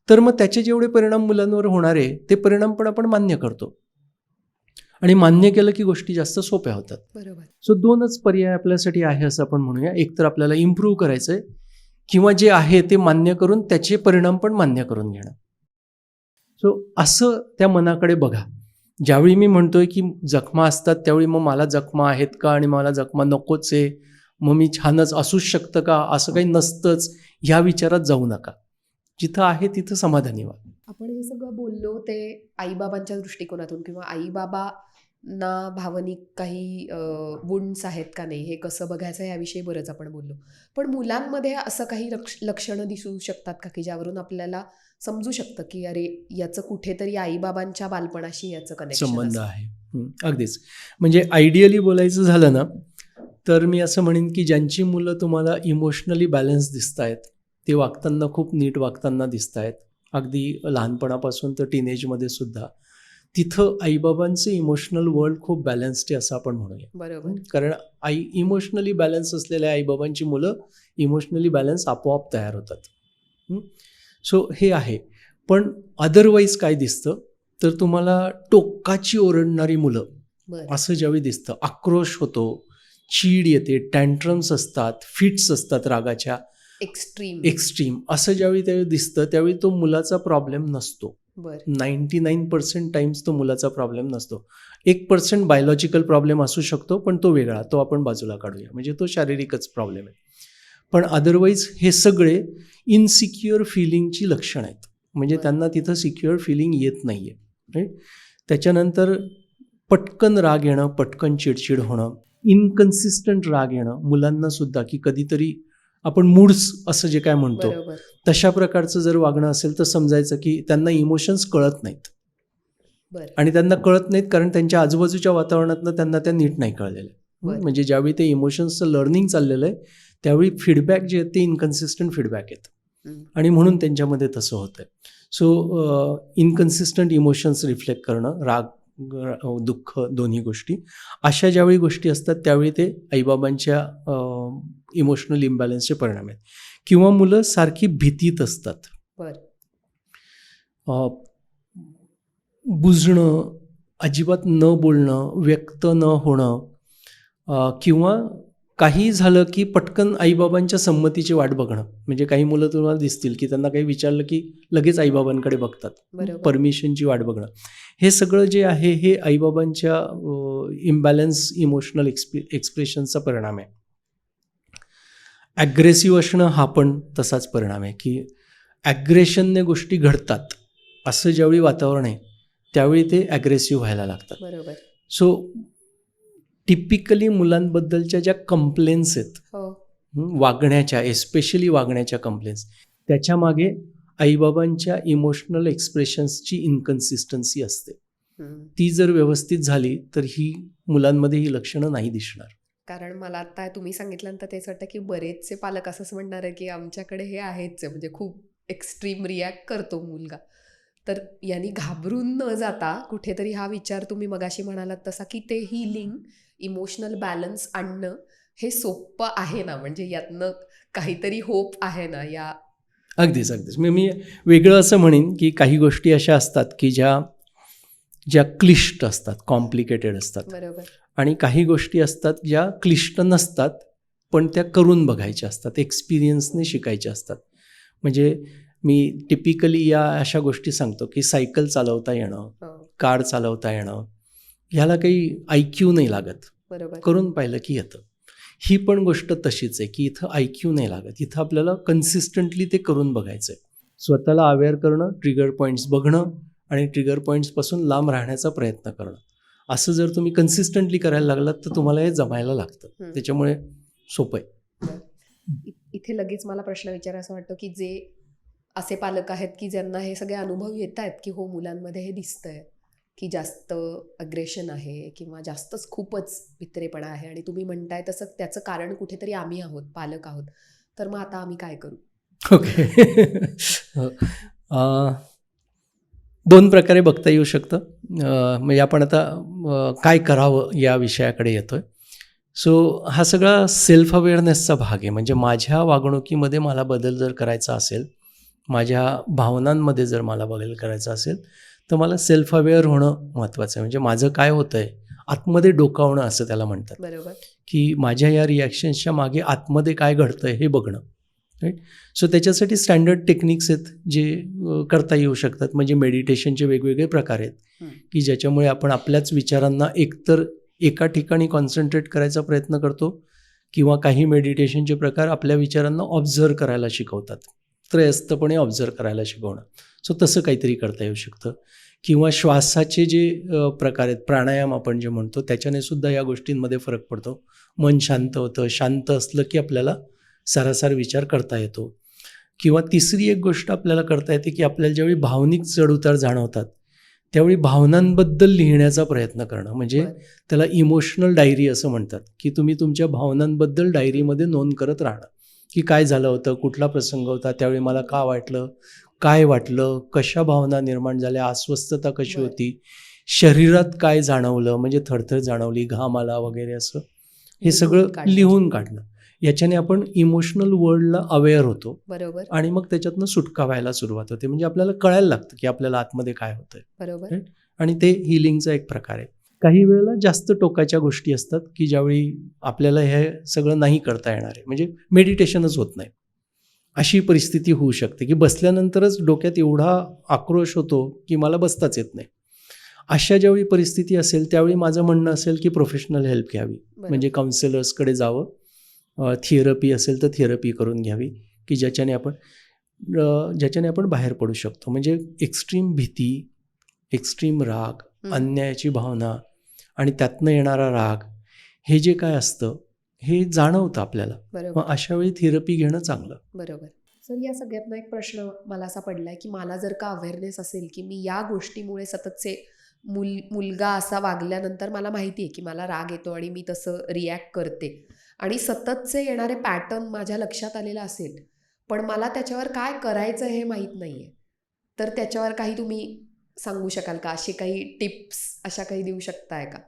तर मग त्याचे जेवढे परिणाम मुलांवर होणार आहे ते परिणाम पण आपण मान्य करतो, आणि मान्य केलं की गोष्टी जास्त सोप्या होतात. बरोबर. सो 2च पर्याय आपल्यासाठी आहे असं आपण म्हणूया. एक तर आपल्याला इम्प्रूव्ह करायचं आहे, किंवा जे आहे ते मान्य करून त्याचे परिणाम पण मान्य करून घेणं. सो असं त्या मनाकडे बघा. ज्यावेळी मी म्हणतोय की जखमा असतात त्यावेळी मग मला जखमा आहेत का आणि मला जखमा नकोच आहे, मग मी छानच असूच शकतं का, असं काही नसतंच, ह्या विचारात जाऊ नका. जिथं आहे तिथं समाधानी व्हा. आपण हे सगळं बोललो ते आईबाबांच्या दृष्टिकोनातून, किंवा आईबाबांना भावनिक काही वुंड्स आहेत का नाही हे कसं बघायचं याविषयी बरंच आपण बोललो. पण मुलांमध्ये असं काही लक्षणं दिसू शकतात का की ज्यावरून आपल्याला समजू शकतं की अरे याचं कुठेतरी आईबाबांच्या बालपणाशी याचं कनेक्शन संबंध आहे? अगदीच. म्हणजे आयडियली बोलायचं झालं ना तर मी असं म्हणेन की ज्यांची मुलं तुम्हाला इमोशनली बॅलन्स दिसत आहेत, ते वागताना खूप नीट वागताना दिसत आहेत, अगदी लहानपणापासून तर टीनेजमध्ये सुद्धा, तिथं आईबाबांचं इमोशनल वर्ल्ड खूप बॅलन्स्ड आहे असं आपण म्हणूया. बरोबर. कारण इमोशनली बॅलन्स असलेल्या आईबाबांची मुलं इमोशनली बॅलन्स आपोआप तयार होतात. सो हे आहे. पण अदरवाईज काय दिसतं तर तुम्हाला टोकाची ओरडणारी मुलं असं ज्यावेळी दिसतं, आक्रोश होतो, चीड येते, टँट्रम्स असतात, फिट्स असतात रागाच्या एक्स्ट्रीम असं ज्यावेळी त्यावेळी दिसतं त्यावेळी तो मुलाचा प्रॉब्लेम नसतो. 99% टाइम्स तो मुलाचा प्रॉब्लेम नसतो. 1% बायोलॉजिकल प्रॉब्लेम असू शकतो, पण तो वेगळा, तो आपण बाजूला काढूया, म्हणजे तो शारीरिकच प्रॉब्लेम आहे. पण अदरवाईज हे सगळे इनसिक्युअर फिलिंगची लक्षणं आहेत. म्हणजे त्यांना तिथं सिक्युअर फिलिंग येत नाही आहे. राईट. त्याच्यानंतर पटकन राग येणं, पटकन चिडचिड होणं, इनकन्सिस्टंट राग येणं मुलांना सुद्धा, की कधीतरी आपण मूड्स असं जे काय म्हणतो तशा प्रकारचं जर वागणं असेल तर समजायचं की त्यांना इमोशन्स कळत नाहीत. आणि त्यांना कळत नाहीत कारण त्यांच्या आजूबाजूच्या वातावरणातनं त्यांना त्या नीट नाही कळलेल्या. म्हणजे ज्यावेळी ते इमोशन्सचं लर्निंग चाललेलं आहे त्यावेळी फीडबॅक जे आहेत ते इनकन्सिस्टंट फीडबॅक आहेत आणि म्हणून त्यांच्यामध्ये तसं होतं. सो इनकन्सिस्टंट इमोशन्स रिफ्लेक्ट करणं, राग, दुःख, दोन्ही गोष्टी, अशा ज्यावेळी गोष्टी असतात त्यावेळी ते आईबाबांच्या इमोशनल इम्बॅलन्सचे परिणाम आहेत. किंवा मुलं सारखी भीतीत असतात, बुजणं, अजिबात न बोलणं, व्यक्त न होणं, किंवा काही झालं की पटकन आईबाबांच्या संमतीची वाट बघणं. म्हणजे काही मुलं तुम्हाला दिसतील की त्यांना काही विचारलं की लगेच आईबाबांकडे बघतात, परमिशनची वाट बघणं. हे सगळं जे आहे हे आईबाबांच्या इम्बॅलन्स इमोशनल एक्सप्रेशनचा परिणाम आहे. ॲग्रेसिव्ह असणं हा पण तसाच परिणाम आहे की ॲग्रेशनने गोष्टी घडतात असं ज्यावेळी वातावरण आहे त्यावेळी ते ॲग्रेसिव्ह व्हायला लागतात. सो टिपिकली मुलांबद्दलच्या ज्या कंप्लेन्स आहेत वागण्याच्या, एस्पेशली वागण्याच्या कंप्लेन्स, त्याच्यामागे आईबाबांच्या इमोशनल एक्सप्रेशन्सची इनकन्सिस्टन्सी असते. ती जर व्यवस्थित झाली तर ही मुलांमध्ये ही लक्षणं नाही दिसणार. कारण मला आता तुम्ही सांगितल्यानंतर तेच वाटतं की बरेचसे पालक असंच म्हणणार आहे की आमच्याकडे हे आहेच, म्हणजे खूप एक्स्ट्रीम रिॲक्ट करतो मुलगा. तर यांनी घाबरून न जाता कुठेतरी हा विचार तुम्ही मगाशी म्हणालात तसा की ते हीलिंग, इमोशनल बॅलन्स आणणं हे सोपं आहे ना, म्हणजे यातनं काहीतरी होप आहे ना या. अगदीच. मी वेगळं असं म्हणेन की काही गोष्टी अशा असतात की ज्या क्लिष्ट असतात, कॉम्प्लिकेटेड असतात. बरोबर. आणि काही गोष्टी असतात ज्या क्लिष्ट नसतात पण त्या करून बघायच्या असतात, एक्सपिरियन्सने शिकायच्या असतात. म्हणजे मी टिपिकली या अशा गोष्टी सांगतो की सायकल चालवता येणं, कार चालवता येणं, ह्याला काही IQ नाही लागत, करून पाहिलं की येतं. ही पण गोष्ट तशीच आहे की इथं IQ नाही लागत, इथं आपल्याला कन्सिस्टंटली ते करून बघायचं आहे. स्वतःला अवेअर करणं, ट्रिगर पॉईंट्स बघणं आणि ट्रिगर पॉईंट्सपासून लांब राहण्याचा प्रयत्न करणं. असं जर तुम्ही कन्सिस्टंटली करायला लागलात तर तुम्हाला हे जमायला लागतं. त्याच्यामुळे सोपं आहे. इथे लगेच मला प्रश्न विचारायचा वाटतो की जे असे पालक आहेत की ज्यांना हे सगळे अनुभव येत आहेत की हो मुलांमध्ये हे दिसतंय की जास्त अग्रेशन आहे किंवा जास्तच खूपच भित्रेपणा आहे आणि तुम्ही म्हणताय तसं त्याचं कारण कुठेतरी आम्ही आहोत, पालक आहोत, तर मग आता आम्ही काय करू? ओके. 2 प्रकारे बघता येऊ शकतं. म्हणजे आपण आता काय करावं या विषयाकडे येतोय. सो हा सगळा सेल्फ अवेअरनेसचा भाग आहे. म्हणजे माझ्या वागणुकीमध्ये मला बदल जर करायचा असेल, माझ्या भावनांमध्ये जर मला बदल करायचा असेल तर मला सेल्फ अवेअर होणं महत्त्वाचं आहे. म्हणजे माझं काय होतं आहे, आतमध्ये डोकावणं असं त्याला म्हणतात. बरोबर. की माझ्या या रिॲक्शन्सच्या मागे आतमध्ये काय घडतं आहे हे बघणं. राईट. सो त्याच्यासाठी स्टँडर्ड टेक्निक्स आहेत जे करता येऊ शकतात. म्हणजे मेडिटेशनचे वेगवेगळे प्रकार आहेत की ज्याच्यामुळे आपण आपल्याच विचारांना एकतर एका ठिकाणी कॉन्सन्ट्रेट करायचा प्रयत्न करतो किंवा काही मेडिटेशनचे प्रकार आपल्या विचारांना ऑब्झर्व करायला शिकवतात, त्रयस्थपणे ऑब्झर्व करायला शिकवणं. सो तसं काहीतरी करता येऊ शकतं. किंवा श्वासाचे जे प्रकार आहेत, प्राणायाम आपण जे म्हणतो, त्याच्याने सुद्धा या गोष्टींमध्ये फरक पडतो. मन शांत होतं, शांत असलं की आपल्याला सारासार विचार करता येतो. किंवा तिसरी एक गोष्ट आपल्याला करता येते की आपल्याला ज्यावेळी भावनिक चढउतार जाणवतात त्यावेळी भावनांबद्दल लिहिण्याचा प्रयत्न करणं. म्हणजे त्याला इमोशनल डायरी असं म्हणतात की तुम्ही तुमच्या भावनांबद्दल डायरीमध्ये नोंद करत राहणं की काय झालं होतं, कुठला प्रसंग होता, त्यावेळी मला का वाटलं, काय वाटलं, कशा भावना निर्माण झाल्या, अस्वस्थता कशी होती, शरीरात काय जाणवलं, म्हणजे थरथर जाणवली, घाम आला वगैरे, असं हे सगळं लिहून काढणं. याच्याने आपण इमोशनल वर्ल्डला अवेअर होतो. बरोबर. आणि मग त्याच्यातनं सुटका व्हायला सुरुवात होते. म्हणजे आपल्याला कळायला लागतं की आपल्याला आतमध्ये काय होतंय. बरोबर. आणि ते हिलिंगचा एक प्रकार आहे. काही वेळेला जास्त टोकाच्या गोष्टी असतात की ज्यावेळी आपल्याला हे सगळं नाही करता येणार आहे, म्हणजे मेडिटेशनच होत नाही, अशी परिस्थिती होऊ शकते की बसल्यानंतरच डोक्यात एवढा आक्रोश होतो की मला बसताच येत नाही. अशा ज्यावेळी परिस्थिती असेल त्यावेळी माझं म्हणणं असेल की प्रोफेशनल हेल्प घ्यावी. म्हणजे काउन्सिलर्सकडे जावं, थेरपी असेल तर थेरपी करून घ्यावी की ज्याच्याने आपण बाहेर पडू शकतो. म्हणजे एक्स्ट्रीम भीती, एक्स्ट्रीम राग, अन्यायाची भावना आणि त्यातनं येणारा राग, हे जे काय असतं हे जाणवतं आपल्याला. मग अशा वेळी थेरपी घेणं चांगलं. बरोबर. सर, या सगळ्यातनं एक प्रश्न मला असा पडलाय की मला जर का अवेअरनेस असेल की मी या गोष्टीमुळे सततचे मुलगा असा वागल्यानंतर मला माहिती आहे की मला राग येतो आणि मी तसं रिॲक्ट करते आणि सततचे येणारे पॅटर्न माझ्या लक्षात आलेला असेल, पण मला त्याच्यावर काय करायचं हे माहीत नाही आहे, तर त्याच्यावर काही तुम्ही सांगू शकाल का? असे काही टिप्स अशा काही देऊ शकताय का?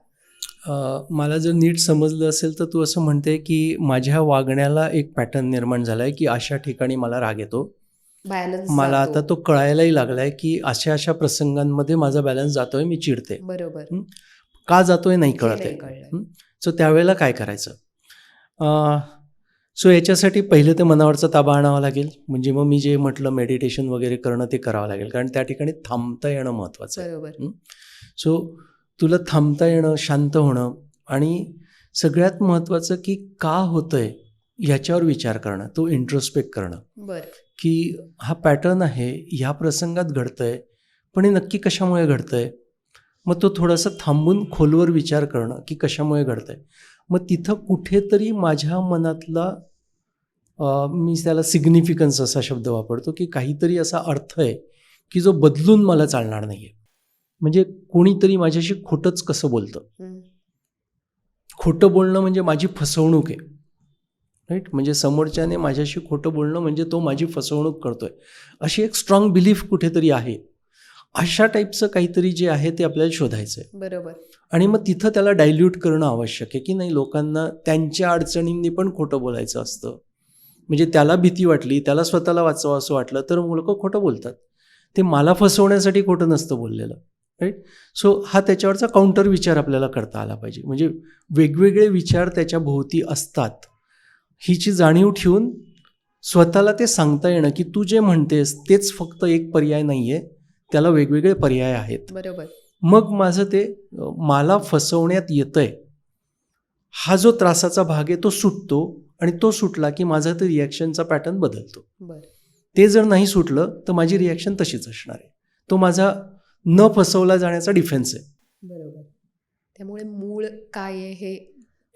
मला जर नीट समजलं असेल तर तू असं म्हणते की माझ्या वागण्याला एक पॅटर्न निर्माण झाला आहे की अशा ठिकाणी मला राग येतो, बॅलन्स मला आता तो कळायलाही लागला आहे की अशा अशा प्रसंगांमध्ये माझा बॅलन्स जातोय, मी चिडते. बरोबर. का जातोय नाही कळत आहे. सो त्यावेळेला काय करायचं? सो याच्यासाठी पहिले ते मनावरचा ताबा आणावा लागेल. म्हणजे मग मी जे म्हटलं मेडिटेशन वगैरे करणं ते करावं लागेल, कारण त्या ठिकाणी थांबता येणं महत्त्वाचं आहे. सो तुला थांबता येणं, शांत होणं, आणि सगळ्यात महत्त्वाचं की का होतंय ह्याच्यावर विचार करणं, तो इंट्रोस्पेक्ट करणं की हा पॅटर्न आहे, ह्या प्रसंगात घडतंय, पण हे नक्की कशामुळे घडतंय. मग तो थोडासा थांबून खोलवर विचार करणं की कशामुळे घडतंय. मग तिथं कुठेतरी माझ्या मनातला मी त्याला सिग्निफिकन्स असा शब्द वापरतो की काहीतरी असा अर्थ आहे की जो बदलून मला चालणार नाही आहे. म्हणजे कोणीतरी माझ्याशी खोटंच कसं बोलतं. खोटं बोलणं म्हणजे माझी फसवणूक आहे, राईट. म्हणजे समोरच्याने माझ्याशी खोटं बोलणं म्हणजे तो माझी फसवणूक करतोय, अशी एक स्ट्रॉंग बिलीफ कुठेतरी आहे. अशा टाईपचं काहीतरी जे आहे ते आपल्याला शोधायचं आहे. बरोबर. आणि मग तिथं त्याला डायल्यूट करणं आवश्यक आहे की नाही, लोकांना त्यांच्या अडचणींनी पण खोटं बोलायचं असतं. म्हणजे त्याला भीती वाटली, त्याला स्वतःला वाचवावं असं वाटलं तर लोक खोटं बोलतात. ते मला फसवण्यासाठी खोटं नसतं बोललेलं, राईट. सो हा त्याच्यावरचा काउंटर विचार आपल्याला करता आला पाहिजे. म्हणजे वेगवेगळे विचार त्याच्या भोवती असतात, हिची जाणीव ठेवून स्वतःला ते सांगता येणं की तू जे म्हणतेस तेच फक्त एक पर्याय नाही आहे, त्याला वेगवेगळे पर्याय आहेत. बरोबर. मग माझं ते मला फसवण्यात येतंय हा जो त्रासाचा भाग आहे तो सुटतो, आणि तो सुटला की माझा ते रिॲक्शनचा पॅटर्न बदलतो. ते जर नाही सुटलं तर माझी रिॲक्शन तशीच असणार आहे. तो माझा न फसवला जाण्याचा डिफेन्स आहे. बरोबर. त्यामुळे मूळ काय आहे हे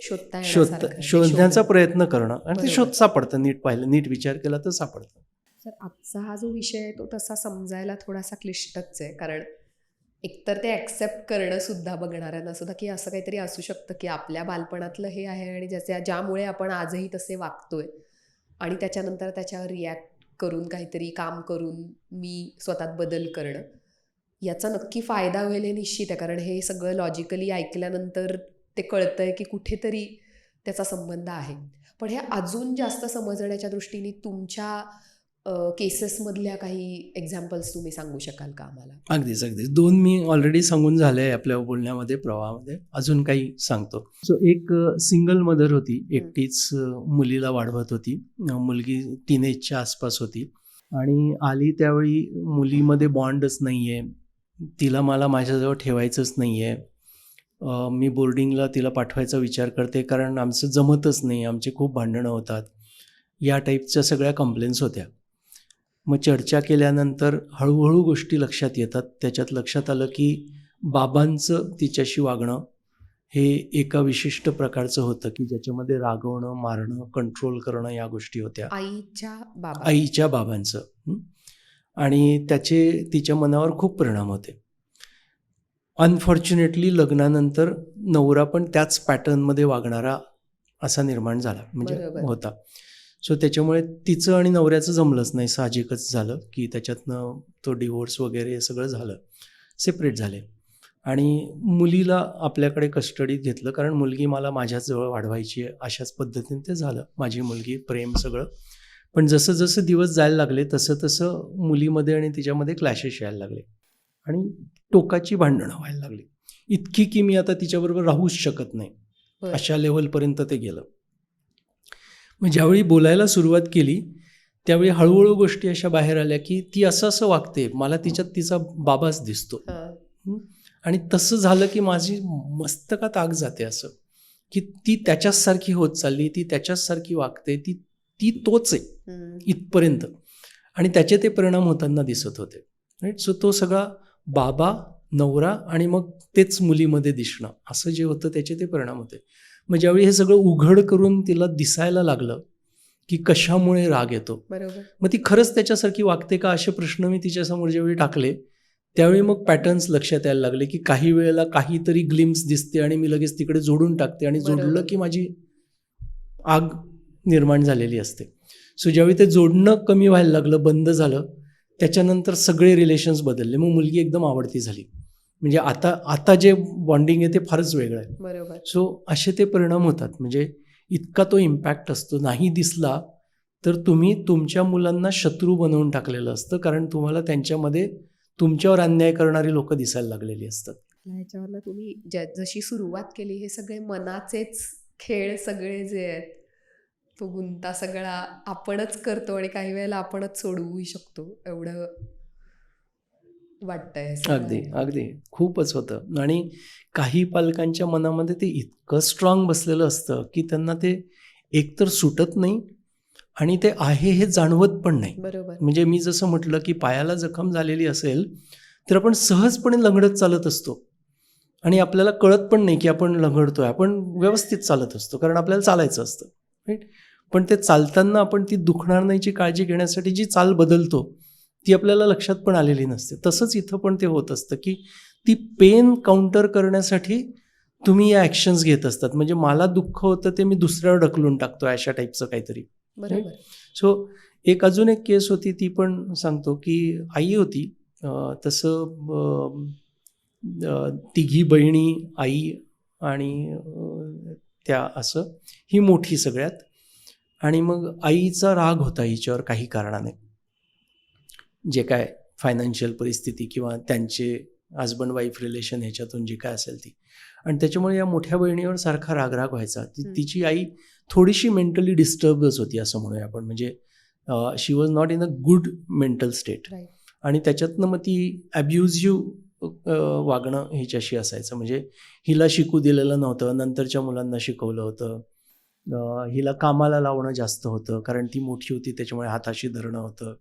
शोधण्याचा प्रयत्न करणं, आणि ते सापडतं. नीट पाहिलं, नीट विचार केला तर सापडतं. सर, आजचा हा जो विषय आहे तो तसा समजायला थोडासा क्लिष्टच आहे, कारण एकतर ते ॲक्सेप्ट करणं सुद्धा बघणाऱ्यांना सुद्धा की असं काहीतरी असू शकतं की आपल्या बालपणातलं हे आहे आणि ज्यामुळे आपण आजही तसे वागतोय, आणि त्याच्यानंतर त्याच्यावर रिॲक्ट करून काहीतरी काम करून मी स्वतःत बदल करणं, याचा नक्की फायदा होईल हे निश्चित आहे. कारण हे सगळं लॉजिकली ऐकल्यानंतर ते कळतंय की कुठेतरी त्याचा संबंध आहे. पण हे अजून जास्त समजण्याच्या दृष्टीने तुमच्या केसेसमधल्या काही एक्झाम्पल्स तुम्ही सांगू शकाल का आम्हाला? अगदीच. 2 मी ऑलरेडी सांगून झाले आहे आपल्या बोलण्यामध्ये, प्रवाहामध्ये. अजून काही सांगतो. सो एक सिंगल मदर होती, एकटीच मुलीला वाढवत होती. मुलगी टीनेजच्या आसपास होती आणि आली त्यावेळी मुलीमध्ये बॉन्डच नाही आहे, तिला मला माझ्याजवळ ठेवायचंच नाही आहे. मी बोर्डिंगला तिला पाठवायचा विचार करते कारण आमचं जमतच नाही, आमचे खूप भांडणं होतात, या टाईपच्या सगळ्या कंप्लेंट्स होत्या. मग चर्चा केल्यानंतर हळूहळू गोष्टी लक्षात येतात. त्याच्यात लक्षात आलं की बाबांचं तिच्याशी वागणं हे एका विशिष्ट प्रकारचं होतं की ज्याच्यामध्ये रागवणं, मारणं, कंट्रोल करणं या गोष्टी होत्या. आईच्या बाबांचं. आणि त्याचे तिच्या मनावर खूप परिणाम होते. अनफॉर्च्युनेटली लग्नानंतर नवरा पण त्याच पॅटर्नमध्ये वागणारा असा निर्माण झाला, म्हणजे होता. सो त्याच्यामुळे तिचं आणि नवऱ्याचं जमलंच नाही, साहजिकच झालं की त्याच्यातनं तो डिवोर्स वगैरे हे सगळं झालं, सेपरेट झाले. आणि मुलीला आपल्याकडे कस्टडीत घेतलं, कारण मुलगी मला माझ्याजवळ वाढवायची आहे अशाच पद्धतीने ते झालं. माझी मुलगी, प्रेम सगळं. पण जसं जसं दिवस जायला लागले तसं तसं मुलीमध्ये आणि तिच्यामध्ये क्लॅशेस यायला लागले आणि टोकाची भांडणं व्हायला लागली, इतकी की मी आता तिच्याबरोबर राहूच शकत नाही अशा लेवलपर्यंत ते गेलं. मग ज्यावेळी बोलायला सुरुवात केली त्यावेळी हळूहळू गोष्टी अशा बाहेर आल्या की ती असं असं वागते, मला तिच्यात तिचा बाबाच दिसतो. आणि तसं झालं की माझी मस्तकात आग जाते, असं की ती त्याच्याचसारखी होत चालली, ती त्याच्याचसारखी वागते, ती ती तोच आहे इथपर्यंत. आणि त्याचे ते परिणाम होताना दिसत होते. राईट. सो तो सगळा बाबा, नवरा आणि मग तेच मुलीमध्ये दिसणं, असं जे होतं त्याचे ते परिणाम होते. मग ज्यावेळी हे सगळं उघड करून तिला दिसायला लागलं की कशामुळे राग येतो, बरोबर. मग ती खरंच त्याच्यासारखी वागते का, असे प्रश्न मी तिच्यासमोर ज्यावेळी टाकले त्यावेळी मग पॅटर्न्स लक्षात यायला लागले की काही वेळेला काहीतरी ग्लिम्स दिसते आणि मी लगेच तिकडे जोडून टाकते आणि जोडलं की माझी आग निर्माण झालेली असते. सो ज्यावेळी ते जोडणं कमी व्हायला लागलं, बंद झालं, त्याच्यानंतर सगळे रिलेशन्स बदलले. मग मुलगी एकदम आवडती झाली. म्हणजे आता जे बॉन्डिंग आहे ते फारच वेगळं आहे. बरोबर. सो असे ते परिणाम होतात. म्हणजे इतका तो इम्पॅक्ट असतो. नाही दिसला तर तुम्ही तुमच्या मुलांना शत्रू बनवून टाकलेलं असतं, कारण तुम्हाला त्यांच्यामध्ये तुमच्यावर अन्याय करणारी लोक दिसायला लागलेली असतात. ह्याच्यावरनं तुम्ही जशी सुरुवात केली, हे सगळे मनाचेच खेळ सगळे जे आहेत, तो गुंता सगळा आपणच करतो आणि काही वेळेला आपणच सोडवू शकतो, एवढं वाटतंय. अगदी अगदी खूपच होतं. आणि काही पालकांच्या मनामध्ये ते इतकं स्ट्रॉंग बसलेलं असतं की त्यांना ते एकतर सुटत नाही आणि ते आहे हे जाणवत पण नाही. बरोबर. म्हणजे मी जसं म्हटलं की पायाला जखम झालेली असेल तर आपण सहजपणे लंगडत चालत असतो आणि आपल्याला कळत पण नाही की आपण लंगडतोय, आपण व्यवस्थित चालत असतो कारण आपल्याला चालायचं असतं. राईट. पण ते चालताना आपण ती दुखणार नाहीची काळजी घेण्यासाठी जी चाल बदलतो ती आपल्याला लक्षात पण आलेली नसते. तसंच इथं पण ते होत असतं की ती पेन काउंटर करण्यासाठी तुम्ही या ॲक्शन्स घेत असतात. म्हणजे मला दुःख होतं ते मी दुसऱ्यावर ढकलून टाकतो, अशा टाईपचं काहीतरी. बरोबर. सो अजून एक केस होती, ती पण सांगतो की आई होती. तसं तिघी बहिणी, आई आणि त्या असं ही मोठी सगळ्यात. आणि मग आईचा राग होता हिच्यावर काही कारणाने, जे काय फायनान्शियल परिस्थिती किंवा त्यांचे हजबंड वाईफ रिलेशन ह्याच्यातून जी काय असेल ती. आणि त्याच्यामुळे या मोठ्या बहिणीवर सारखा रागराग व्हायचा. तिची आई थोडीशी मेंटली डिस्टर्बच होती असं म्हणूया आपण. म्हणजे she was not in a good mental state. आणि त्याच्यातनं मग ती ॲब्युझिव्ह वागणं हिच्याशी असायचं. म्हणजे हिला शिकू दिलेलं नव्हतं, नंतरच्या मुलांना शिकवलं होतं. हिला कामाला लावणं जास्त होतं कारण ती मोठी होती त्याच्यामुळे हाताशी धरणं होतं.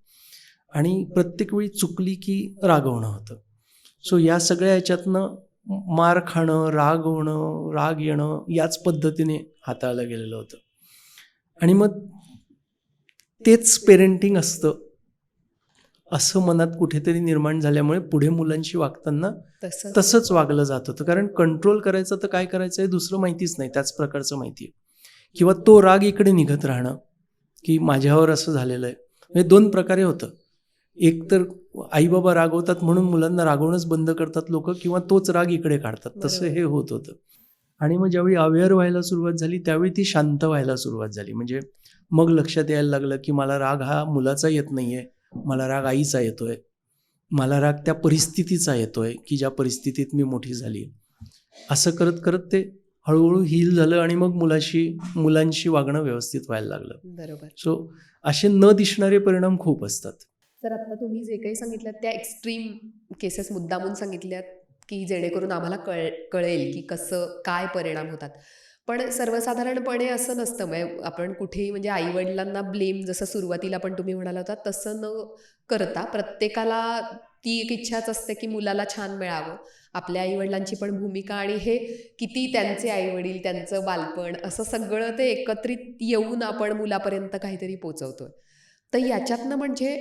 आणि प्रत्येक वेळी चुकली की रागवणं होतं. सो या सगळ्या ह्याच्यातनं मार खाणं, राग होणं, राग येणं याच पद्धतीने हाताळलं गेलेलं होतं. आणि मग तेच पेरेंटिंग असतं असं मनात कुठेतरी निर्माण झाल्यामुळे पुढे मुलांशी वागताना तसंच वागलं जात होतं. कारण कंट्रोल करायचं तर काय करायचं हे दुसरं माहितीच नाही, त्याच प्रकारचं माहिती आहे. किंवा तो राग इकडे निघत राहणं की माझ्यावर असं झालेलं आहे. म्हणजे दोन प्रकारे होतं. एक तर आईबाबा रागवतात म्हणून मुलांना रागवणंच बंद करतात लोक, किंवा तोच राग इकडे काढतात. तसं हे होत होतं. आणि मग ज्यावेळी अवेअर व्हायला सुरुवात झाली त्यावेळी ती शांत व्हायला सुरुवात झाली. म्हणजे मग लक्षात यायला लागलं की मला राग हा मुलाचा येत नाहीये, मला राग आईचा येतोय, मला राग त्या परिस्थितीचा येतोय की ज्या परिस्थितीत मी मोठी झाली. असं करत करत ते हळूहळू हील झालं आणि मग मुलांशी वागणं व्यवस्थित व्हायला लागलं. बरोबर. सो असे न दिसणारे परिणाम खूप असतात. तर आता तुम्ही जे काही सांगितलं त्या एक्स्ट्रीम केसेस मुद्दामून सांगितल्यात की जेणेकरून आम्हाला कळेल की कसं काय परिणाम होतात. पण सर्वसाधारणपणे असं नसतं. म्हणजे आपण कुठेही म्हणजे आईवडिलांना ब्लेम जसं सुरुवातीला पण तुम्ही म्हणाला होता तसं न करता प्रत्येकाला ती एक इच्छाच असते की मुलाला छान मिळावं. आपल्या आईवडिलांची पण भूमिका आणि हे किती त्यांचे आईवडील, त्यांचं बालपण असं सगळं ते एकत्रित येऊन आपण मुलापर्यंत काहीतरी पोचवतोय. तर याच्यातनं म्हणजे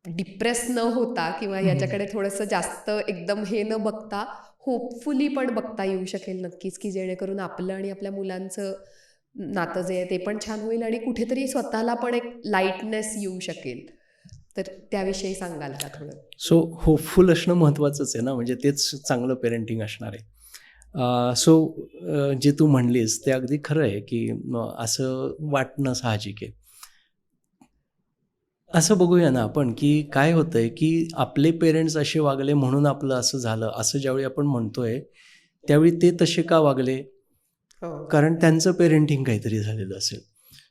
डिप्रेस न होता किंवा याच्याकडे थोडंसं जास्त एकदम हे न बघता होपफुली पण बघता येऊ शकेल नक्कीच, की जेणेकरून आपलं आणि आपल्या मुलांचं नातं जे आहे ते पण छान होईल आणि कुठेतरी स्वतःला पण एक लाईटनेस येऊ शकेल. तर त्याविषयी सांगाल का थोडं? सो होपफुल असणं महत्त्वाचंच आहे ना, म्हणजे तेच चांगलं पेरेंटिंग असणार आहे. जे तू म्हणलीस ते अगदी खरं आहे की असं वाटणं साहजिक आहे. असं बघूया ना आपण की काय होतंय की आपले पेरेंट्स असे वागले म्हणून आपलं असं झालं, असं ज्यावेळी आपण म्हणतोय त्यावेळी ते तसे का वागले? कारण त्यांचं पेरेंटिंग काहीतरी झालेलं असेल.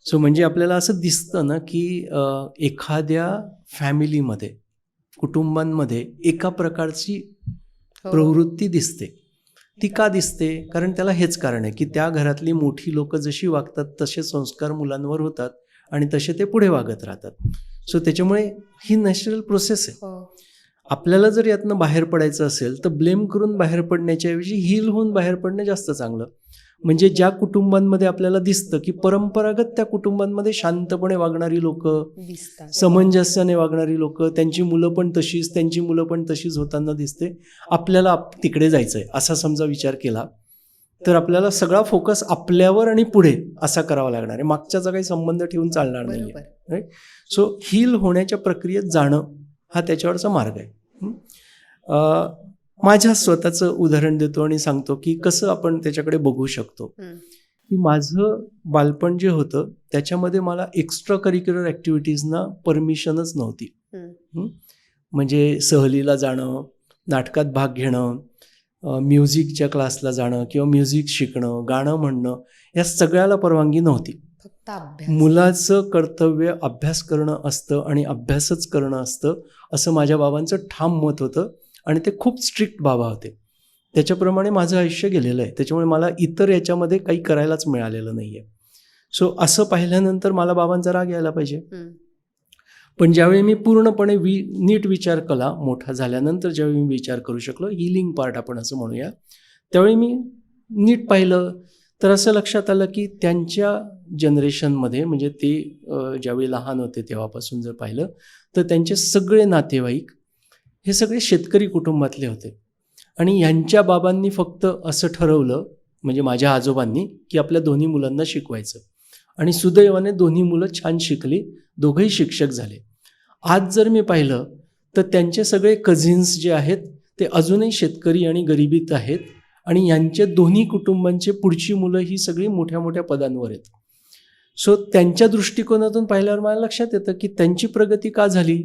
सो म्हणजे आपल्याला असं दिसतं ना की एखाद्या फॅमिलीमध्ये, कुटुंबांमध्ये एका प्रकारची प्रवृत्ती दिसते. ती का दिसते? कारण त्याला हेच कारण आहे की त्या घरातली मोठी लोक जशी वागतात तसे संस्कार मुलांवर होतात आणि तसे ते पुढे वागत राहतात. सो त्याच्यामुळे ही नॅचरल प्रोसेस आहे. आपल्याला जर यातनं बाहेर पडायचं असेल तर ब्लेम करून बाहेर पडण्याच्या ऐवजी हील होऊन बाहेर पडणं जास्त चांगलं. म्हणजे ज्या कुटुंबांमध्ये आपल्याला दिसतं की परंपरागत त्या कुटुंबांमध्ये शांतपणे वागणारी लोक, सामंजस्याने वागणारी लोक, त्यांची मुलं पण तशीच, त्यांची मुलं पण तशीच होताना दिसते, आपल्याला तिकडे जायचंय असा समजा विचार केला तर आपल्याला सगळा फोकस आपल्यावर आणि पुढे असा करावा लागणार आहे. मागच्याचा काही संबंध ठेवून चालणार नाही. राईट. सो हील होण्याच्या प्रक्रियेत जाणं हा त्याच्यावरचा मार्ग आहे. माझ्या स्वतःचं उदाहरण देतो आणि सांगतो की कसं आपण त्याच्याकडे बघू शकतो. की माझं बालपण जे होतं त्याच्यामध्ये मला एक्स्ट्रा करिक्युलर ॲक्टिव्हिटीजना परमिशनच नव्हती. म्हणजे सहलीला जाणं, नाटकात भाग घेणं, म्युझिकच्या क्लासला जाणं किंवा म्युझिक शिकणं, गाणं म्हणणं, या सगळ्याला परवानगी नव्हती. फक्त अभ्यास. मुलाचं कर्तव्य अभ्यास करणं असतं आणि अभ्यासच करणं असतं असं माझ्या बाबांचं ठाम मत होतं आणि ते खूप स्ट्रिक्ट बाबा होते. त्याच्याप्रमाणे माझं आयुष्य गेलेलं आहे. त्याच्यामुळे मला इतर याच्यामध्ये काही करायलाच मिळालेलं नाही आहे. सो असं पाहिल्यानंतर मला बाबांचा राग यायला पाहिजे. पण ज्यावेळी मी पूर्णपणे नीट विचार केला, मोठा झाल्यानंतर ज्यावेळी मी विचार करू शकलो, हिलिंग पार्ट आपण असं म्हणूया, त्यावेळी मी नीट पाहिलं तर असं लक्षात आलं की त्यांच्या जनरेशनमध्ये, म्हणजे ते ज्यावेळी लहान होते तेव्हापासून जर पाहिलं तर त्यांचे सगळे नातेवाईक हे सगळे शेतकरी कुटुंबातले होते. आणि यांच्या बाबांनी फक्त असं ठरवलं, म्हणजे माझ्या आजोबांनी, की आपल्या दोन्ही मुलांना शिकवायचं. आणि सुदैवाने दोन्ही मुलं छान शिकली, दोघंही शिक्षक झाले. आज जर मी पाहिलं तर त्यांचे सगळे कझिन्स जे आहेत ते अजूनही शेतकरी आणि गरिबीत आहेत आणि यांचे दोन्ही कुटुंबांचे पुढची मुलं ही सगळी मोठ्या मोठ्या पदांवर आहेत. सो त्यांच्या दृष्टिकोनातून पाहिल्यावर मला लक्षात येतं की त्यांची प्रगती का झाली?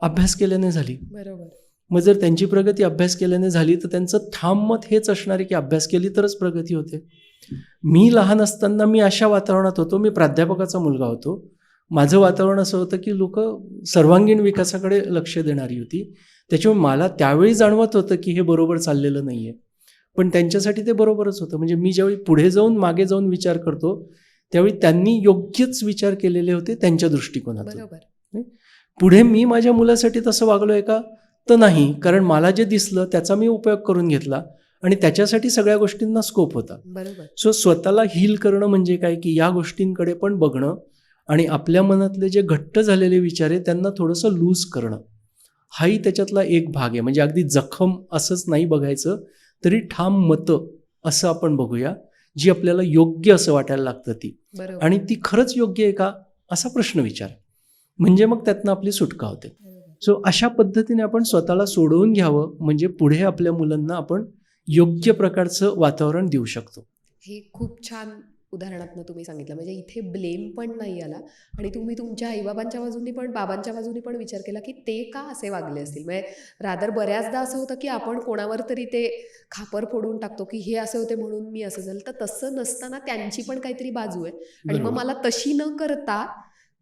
अभ्यास केल्याने झाली. बरोबर. मग जर त्यांची प्रगती अभ्यास केल्याने झाली तर त्यांचं ठाम मत हेच असणार आहे की अभ्यास केली तरच प्रगती होते. मी लहान असताना मी अशा वातावरणात होतो, मी प्राध्यापकाचा मुलगा होतो. माझं वातावरण असं होतं की लोक सर्वांगीण विकासाकडे लक्ष देणारी होती. त्याच्यामुळे मला त्यावेळी जाणवत होतं की हे बरोबर चाललेलं नाही आहे, पण त्यांच्यासाठी ते बरोबरच होतं. म्हणजे मी ज्यावेळी पुढे जाऊन मागे जाऊन विचार करतो त्यावेळी त्यांनी योग्यच विचार केलेले होते त्यांच्या दृष्टिकोनातून. बरोबर. पुढे मी माझ्या मुलासाठी तसं वागलोय का? तर नाही, कारण मला जे दिसलं त्याचा मी उपयोग करून घेतला आणि त्याच्यासाठी सगळ्या गोष्टींना स्कोप होता. बरोबर. सो स्वतःला हील करणं म्हणजे काय की या गोष्टींकडे पण बघणं आणि आपल्या मनातले जे घट्ट झालेले विचार आहे त्यांना थोडंसं लूज करणं, हाही त्याच्यातला एक भाग आहे. म्हणजे अगदी जखम असंच नाही बघायचं, तरी ठाम मतं असं आपण बघूया, जी आपल्याला योग्य असं वाटायला लागतं ती. आणि ती खरंच योग्य आहे का असा प्रश्न विचार, म्हणजे मग त्यातनं आपली सुटका होते. सो अशा पद्धतीने आपण स्वतःला सोडवून घ्यावं, म्हणजे पुढे आपल्या मुलांना आपण योग्य प्रकारचं वातावरण देऊ शकतो. हे खूप छान उदाहरणातनं तुम्ही सांगितलं. म्हणजे इथे ब्लेम पण नाही आला आणि तुम्ही तुमच्या आईबाबांच्या बाजूनी पण, बाबांच्या बाजूनी पण विचार केला की ते का असे वागले असतील. म्हणजे रादर बऱ्याचदा असं होतं की आपण कोणावर तरी ते खापर फोडून टाकतो की हे असे होते म्हणून मी असं झालं. तर तसं नसताना त्यांची पण काहीतरी बाजू आहे आणि मग मला तशी न करता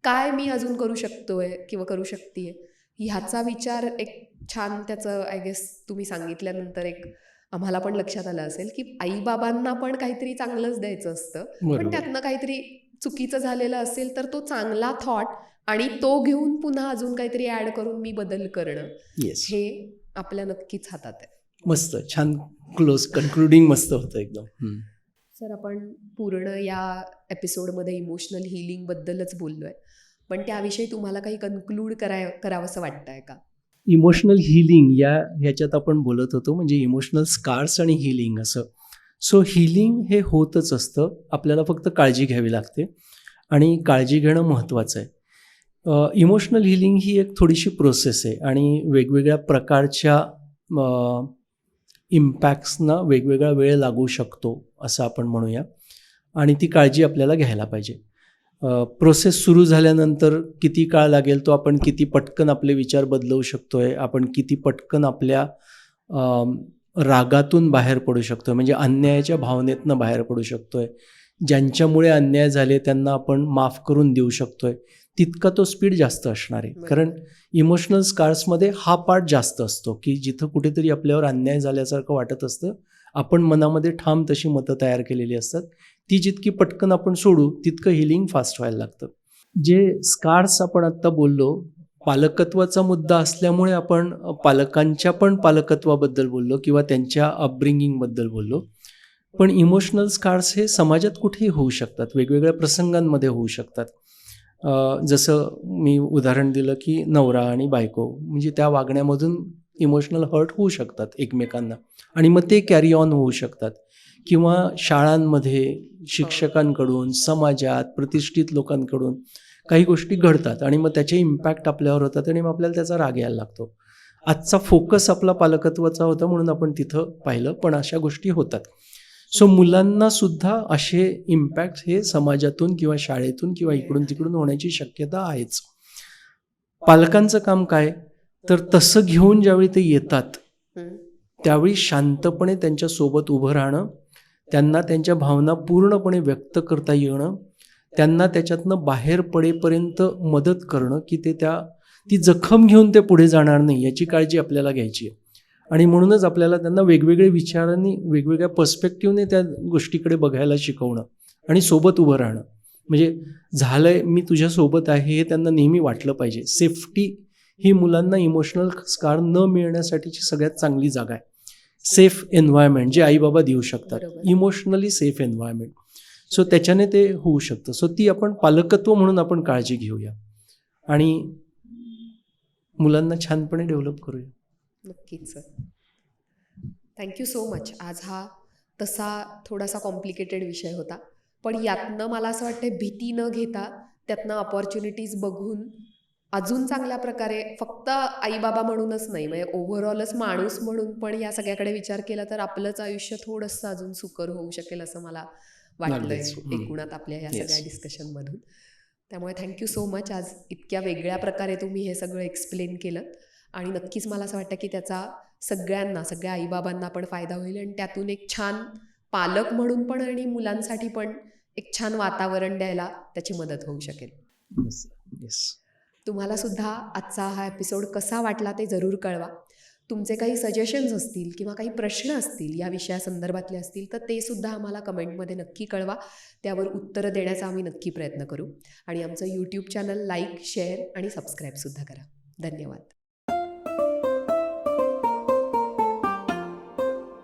काय मी अजून करू शकतोय किंवा करू शकतेय ह्याचा विचार एक छान, त्याचं आय गेस तुम्ही सांगितल्यानंतर एक आम्हाला पण लक्षात आलं असेल की आईबाबांना पण काहीतरी चांगलंच द्यायचं असतं, पण त्यातनं काहीतरी चुकीचं झालेलं असेल तर तो चांगला थॉट आणि तो घेऊन पुन्हा अजून काहीतरी ऍड करून मी बदल करणं, हे आपल्या नक्कीच हातात आहे. मस्त, छान क्लोज कन्क्लुडिंग मस्त होतं एकदम. सर, आपण पूर्ण या एपिसोडमध्ये इमोशनल हिलिंग बद्दलच बोललोय, पण त्याविषयी तुम्हाला काही कन्क्लूड करावंसं वाटतंय का? इमोशनल हिलिंग ह्याच्यात आपण बोलत होतो, म्हणजे इमोशनल स्कार्स आणि हिलिंग असं. सो हिलिंग हे होतच असतं, आपल्याला फक्त काळजी घ्यावी लागते आणि काळजी घेणं महत्त्वाचं आहे. इमोशनल हिलिंग ही एक थोडीशी प्रोसेस आहे आणि वेगवेगळ्या प्रकारच्या इम्पॅक्ट्सना वेगवेगळा वेळ लागू शकतो असं आपण म्हणूया आणि ती काळजी आपल्याला घ्यायला पाहिजे. प्रोसेस सुरू झाल्यानंतर किती काळ लागेल तो आपण किती पटकन आपले विचार बदलवू शकतो आहे, आपण किती पटकन आपल्या रागातून बाहेर पडू शकतो आहे, म्हणजे अन्यायाच्या भावनेतनं बाहेर पडू शकतो आहे, ज्यांच्यामुळे अन्याय झाले त्यांना आपण माफ करून देऊ शकतो आहे, तितका तो स्पीड जास्त असणार आहे. कारण इमोशनल स्कार्समध्ये हा पार्ट जास्त असतो की जिथं कुठेतरी आपल्यावर अन्याय झाल्यासारखं वाटत असतं, आपण मनामध्ये ठाम तशी मतं तयार केलेली असतात, ती जितकी पटकन आपण सोडू तितकं हिलिंग फास्ट व्हायला लागतं. जे स्कार्स आपण आत्ता बोललो, पालकत्वाचा मुद्दा असल्यामुळे आपण पालकांच्या पण पालकत्वाबद्दल बोललो किंवा त्यांच्या अपब्रिंगिंगबद्दल बोललो. पण इमोशनल स्कार्स हे समाजात कुठेही होऊ शकतात, वेगवेगळ्या प्रसंगांमध्ये होऊ शकतात. जसं मी उदाहरण दिलं की नवरा आणि बायको, म्हणजे त्या वागण्यामधून इमोशनल हर्ट होऊ शकतात एकमेकांना आणि मग ते कॅरी ऑन होऊ शकतात. किंवा शाळांमध्ये शिक्षकांकडून, समाजात, प्रतिष्ठित लोकांकडून काही गोष्टी घडतात आणि मग त्याचे इम्पॅक्ट आपल्यावर होतात आणि मग आपल्याला त्याचा राग यायला लागतो. आजचा फोकस आपला पालकत्वाचा होता म्हणून आपण तिथं पाहिलं, पण अशा गोष्टी होतात. सो मुलांना सुद्धा असे इम्पॅक्ट हे समाजातून किंवा शाळेतून किंवा इकडून तिकडून होण्याची शक्यता आहेच. पालकांचं काम काय, तर तसं घेऊन ज्यावेळी ते येतात त्यावेळी शांतपणे त्यांच्यासोबत उभं राहणं, त्यांना त्यांच्या भावना पूर्णपणे व्यक्त करता येणं, त्यांना त्याच्यातनं बाहेर पडेपर्यंत मदत करणं की ते ती जखम घेऊन ते पुढे जाणार नाही याची काळजी आपल्याला घ्यायची आहे. आणि म्हणूनच आपल्याला त्यांना वेगवेगळ्या विचारांनी वेगवेगळ्या पर्स्पेक्टिव्हने त्या गोष्टीकडे बघायला शिकवणं आणि सोबत उभं राहणं. म्हणजे झालंय मी तुझ्यासोबत आहे हे त्यांना नेहमी वाटलं पाहिजे. सेफ्टी ही मुलांना इमोशनल स्कार न मिळण्यासाठीची सगळ्यात चांगली जागा आहे. सेफ एन्व्हायरमेंट जे आई बाबा देऊ शकतात, इमोशनली सेफ एन्व्हायरमेंट. सो त्याच्याने ते होऊ शकतं. सो ती आपण पालकत्व म्हणून आपण काळजी घेऊया आणि मुलांना छानपणे डेव्हलप करूया. नक्कीच सर, थँक्यू सो मच. आज हा तसा थोडासा कॉम्प्लिकेटेड विषय होता, पण यातनं मला असं वाटतं भीती न घेता त्यातनं अपॉर्च्युनिटीज बघून अजून चांगल्या प्रकारे फक्त आईबाबा म्हणूनच नाही, म्हणजे ओव्हरऑलच माणूस म्हणून पण या सगळ्याकडे विचार केला तर आपलंच आयुष्य थोडंसं अजून सुकर होऊ शकेल असं मला वाटलंय एकूणात आपल्या ह्या सगळ्या डिस्कशनमधून. त्यामुळे थँक्यू सो मच. आज इतक्या वेगळ्या प्रकारे तुम्ही हे सगळं एक्सप्लेन केलं आणि नक्कीच मला असं वाटतं की त्याचा सगळ्यांना, सगळ्या आईबाबांना पण फायदा होईल आणि त्यातून एक छान पालक म्हणून पण आणि मुलांसाठी पण एक छान वातावरण द्यायला त्याची मदत होऊ शकेल. तुम्हाला सुद्धा आजचा हा एपिसोड कसा वाटला ते जरूर कळवा. तुमचे काही सजेशन्स असतील किंवा काही प्रश्न असतील या विषयासंदर्भातले असतील तर ते सुद्धा आम्हाला कमेंटमध्ये नक्की कळवा. त्यावर उत्तरं देण्याचा आम्ही नक्की प्रयत्न करू आणि आमचं यूट्यूब चॅनल लाईक, शेअर आणि सबस्क्राईबसुद्धा करा. धन्यवाद.